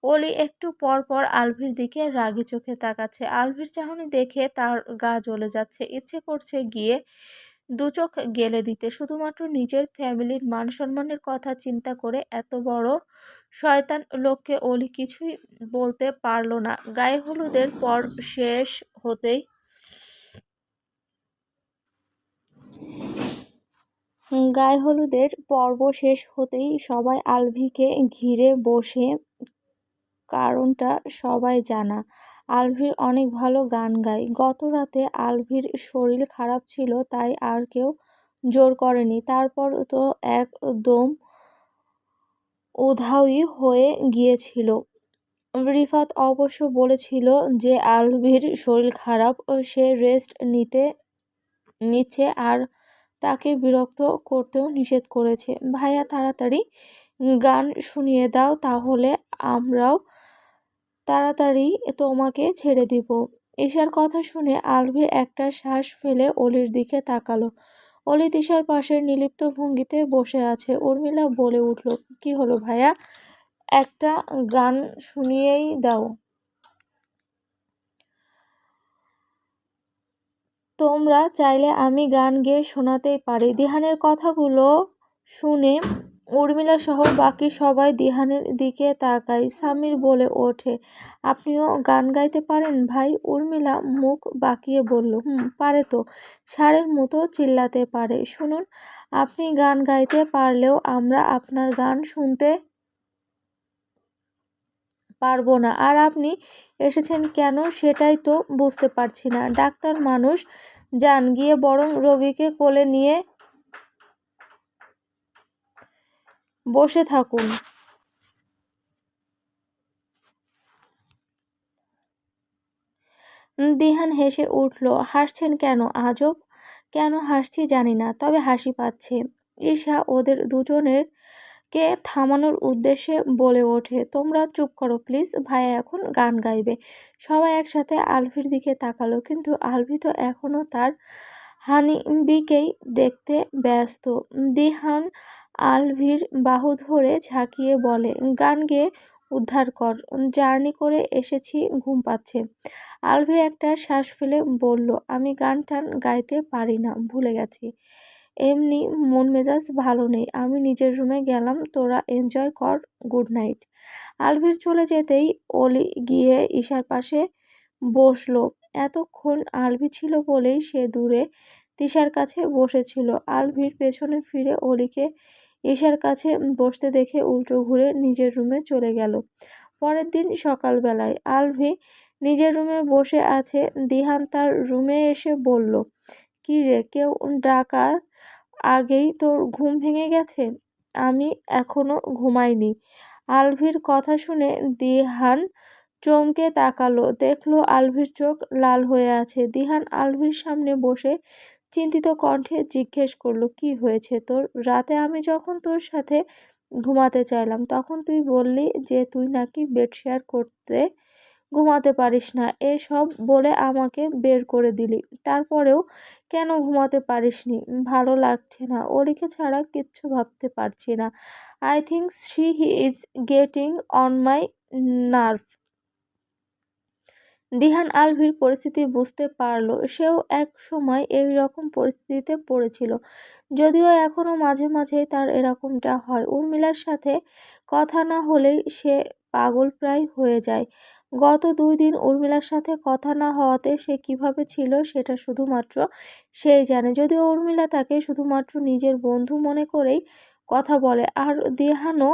অলি একটু পর পর আলভির দিকে রাগী চোখে তাকাচ্ছে। আলভির চাহনি দেখে তার গা জ্বলে যাচ্ছে। ইচ্ছে করছে গিয়ে দু চোখ গেলে দিতে। শুধুমাত্র নিজের ফ্যামিলির মান সম্মানের কথা চিন্তা করে এত বড় শয়তান লোককে অলি কিছুই বলতে পারল না। হতেই গায়ে হলুদের পর্ব শেষ হতেই সবাই আলভিকে ঘিরে বসে। কারণটা সবাই জানা, আলভির অনেক ভালো গান গায়। গত রাতে আলভির শরীর খারাপ ছিল, তাই আর কেউ জোর করেনি। তারপর তো একদম উধাওই হয়ে গিয়েছিল। রিফাত অবশ্য বলেছিল যে আলভির শরীর খারাপ, সে রেস্ট নিচ্ছে আর তাকে বিরক্ত করতেও নিষেধ করেছে। ভাইয়া তাড়াতাড়ি গান শুনিয়ে দাও, তাহলে আমরাও তাড়াতাড়ি তোমাকে ছেড়ে দিব। ঈশার কথা শুনে আলভি একটা শ্বাস ফেলে অলির দিকে তাকালো। অলি তিশার পাশের নির্লিপ্ত ভঙ্গিতে বসে আছে। উর্মিলা বলে উঠল, কি হলো ভাইয়া, একটা গান শুনিয়েই দাও। তোমরা চাইলে আমি গান গেয়ে শোনাতেই পারি। দিহানের কথাগুলো শুনে উর্মিলা সহ বাকি সবাই দিহানের দিকে তাকায়। সামির বলে ওঠে, আপনিও গান গাইতে পারেন ভাই? উর্মিলা মুখ বাঁকিয়ে বলল, পারে তো, ষাঁড়ের মতো চিল্লাতে পারে। শুনুন, আপনি গান গাইতে পারলেও আমরা আপনার গান শুনতে পারবো না। আর আপনি এসেছেন কেন সেটাই তো বুঝতে পারছি না। ডাক্তার মানুষ, যান গিয়ে বরং রোগীকে কোলে নিয়ে বসে থাকুন। দিহান হেসে উঠল। হাসছেন কেন? আজব। কেন হাসছি জানি না, তবে হাসি পাচ্ছে। ঈশা ওদের দুজনের কে থামানোর উদ্দেশ্যে বলে ওঠে, তোমরা চুপ করো প্লিজ, ভাইয়া এখন গান গাইবে। সবাই একসাথে আলভির দিকে তাকালো, কিন্তু আলভি তো এখনো তার হানিবিকেই দেখতে ব্যস্ত। দিহান আলভির বাহু ধরে ঝাঁকিয়ে বলে, গান গেয়ে উদ্ধার কর, জার্নি করে এসেছি, ঘুম পাচ্ছে। আলভি একটা শ্বাস ফেলে বলল, আমি গান টান গাইতে পারি না, ভুলে গেছি। এমনি মন মেজাজ ভালো নেই, আমি নিজের রুমে গেলাম, তোরা এনজয় কর, গুড নাইট। আলভির চলে যেতেই অলি গিয়ে ঈশার পাশে বসলো। এতক্ষণ আলভি ছিল বলেই সে দূরে তিশার কাছে বসেছিল। আলভির পেছনে ফিরে অলিকে ঈশার কাছে বসতে দেখে উল্টো ঘুরে নিজের রুমে চলে গেল। পরের দিন সকালবেলায় আলভি নিজের রুমে বসে আছে। দিহান তার রুমে এসে বলল, কি রে, কেউ ডাকার আগেই তোর ঘুম ভেঙে গেছে? আমি এখনো ঘুমাইনি। আলভির কথা শুনে দিহান চমকে তাকালো, দেখলো আলভির চোখ লাল হয়ে আছে। দিহান আলভির সামনে বসে চিন্তিত কণ্ঠে জিজ্ঞেস করলো, কি হয়েছে তোর? রাতে আমি যখন তোর সাথে ঘুমাতে চাইলাম তখন তুই বললি যে তুই নাকি বেড শেয়ার করতে ঘুমাতে পারিস না, এসব বলে আমাকে বের করে দিলি। তারপরেও কেন ঘুমাতে পারিসনি? ভালো লাগছে না, ওলিকে ছাড়া কিচ্ছু ভাবতে পারছি না। I think she is getting on my nerve. Dihan Alvir পরিস্থিতি বুঝতে পারল। সেও এক সময় এই রকম পরিস্থিতিতে পড়েছিল, যদিও এখনো মাঝে মাঝে তার এরকমটা হয়। উর্মিলার সাথে কথা না হলেই সে পাগল প্রায় হয়ে যায়। গত 2 দিন উর্মিলার সাথে কথা না হওয়াতে সে কিভাবে ছিল সেটা শুধুমাত্র সেই জানে। যদিও উর্মিলা তাকে শুধুমাত্র নিজের বন্ধু মনে করেই কথা বলে, আর দিহানও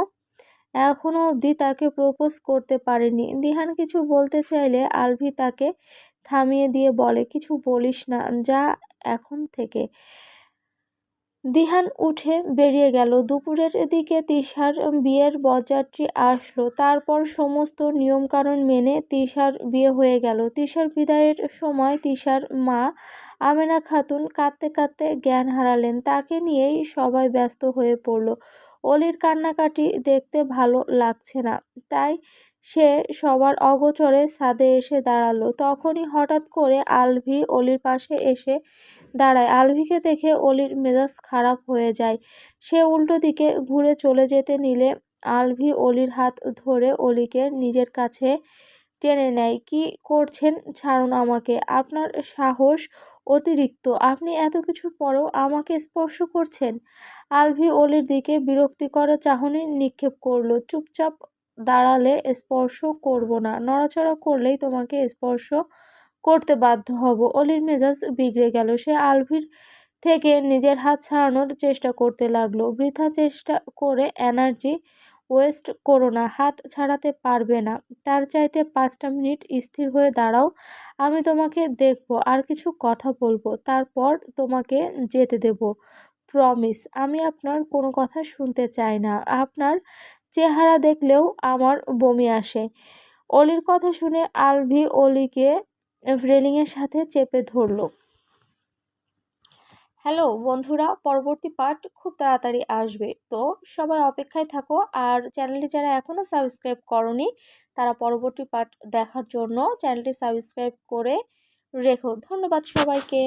এখনো অবধি তাকে প্রপোজ করতে পারেনি। দিহান কিছু বলতে চাইলে আলভি তাকে থামিয়ে দিয়ে বলে, কিছু বলিস না, যা এখন থেকে। দিহান উঠে বেরিয়ে গেল। দুপুরের দিকে তিশার বিয়ের বরযাত্রী আসলো। তারপর সমস্ত নিয়মকানুন মেনে তিশার বিয়ে হয়ে গেল। তিশার বিদায়ের সময় তিশার মা আমেনা খাতুন কাঁদতে কাঁদতে জ্ঞান হারালেন। তাকে নিয়েই সবাই ব্যস্ত হয়ে পড়ল। অলির কান্নাকাটি দেখতে ভালো লাগছে না, তাই সে সবার অগোচরে ছাদে এসে দাঁড়ালো। তখনই হঠাৎ করে আলভি অলির পাশে এসে দাঁড়ায়। আলভিকে দেখে অলির মেজাজ খারাপ হয়ে যায়। সে উল্টো দিকে ঘুরে চলে যেতে নিলে আলভি অলির হাত ধরে অলিকে নিজের কাছে টেনে নেয়। কি করছেন? ছাড়ুন আমাকে, আপনার সাহস অতিরিক্ত, আপনি এত কিছুর পরেও আমাকে স্পর্শ করছেন। আলভি অলির দিকে বিরক্তিকর চাহনি নিক্ষেপ করলো। চুপচাপ দাঁড়ালে স্পর্শ করব না, নড়াচড়া করলেই তোমাকে স্পর্শ করতে বাধ্য হব। অলির মেজাজ বিগড়ে গেল। সে আলভির থেকে নিজের হাত ছাড়ানোর চেষ্টা করতে লাগলো। বৃথা চেষ্টা করে এনার্জি ওয়েস্ট করো না, হাত ছাড়াতে পারবে না। তার চাইতে 5টা মিনিট স্থির হয়ে দাঁড়াও, আমি তোমাকে দেখব, আর কিছু কথা বলবো, তারপর তোমাকে যেতে দেব। প্রমিস। আমি আপনার কোনো কথা শুনতে চাই না, আপনার চেহারা দেখলেও আমার বমি আসে। অলির কথা শুনে আলভি অলিকে রেলিংয়ের সাথে চেপে ধরল। হ্যালো বন্ধুরা, পরবর্তী পার্ট খুব তাড়াতাড়ি আসবে, তো সবাই অপেক্ষায় থাকো। আর চ্যানেলটি যারা এখনও সাবস্ক্রাইব করনি তারা পরবর্তী পার্ট দেখার জন্য চ্যানেলটি সাবস্ক্রাইব করে রেখো। ধন্যবাদ সবাইকে।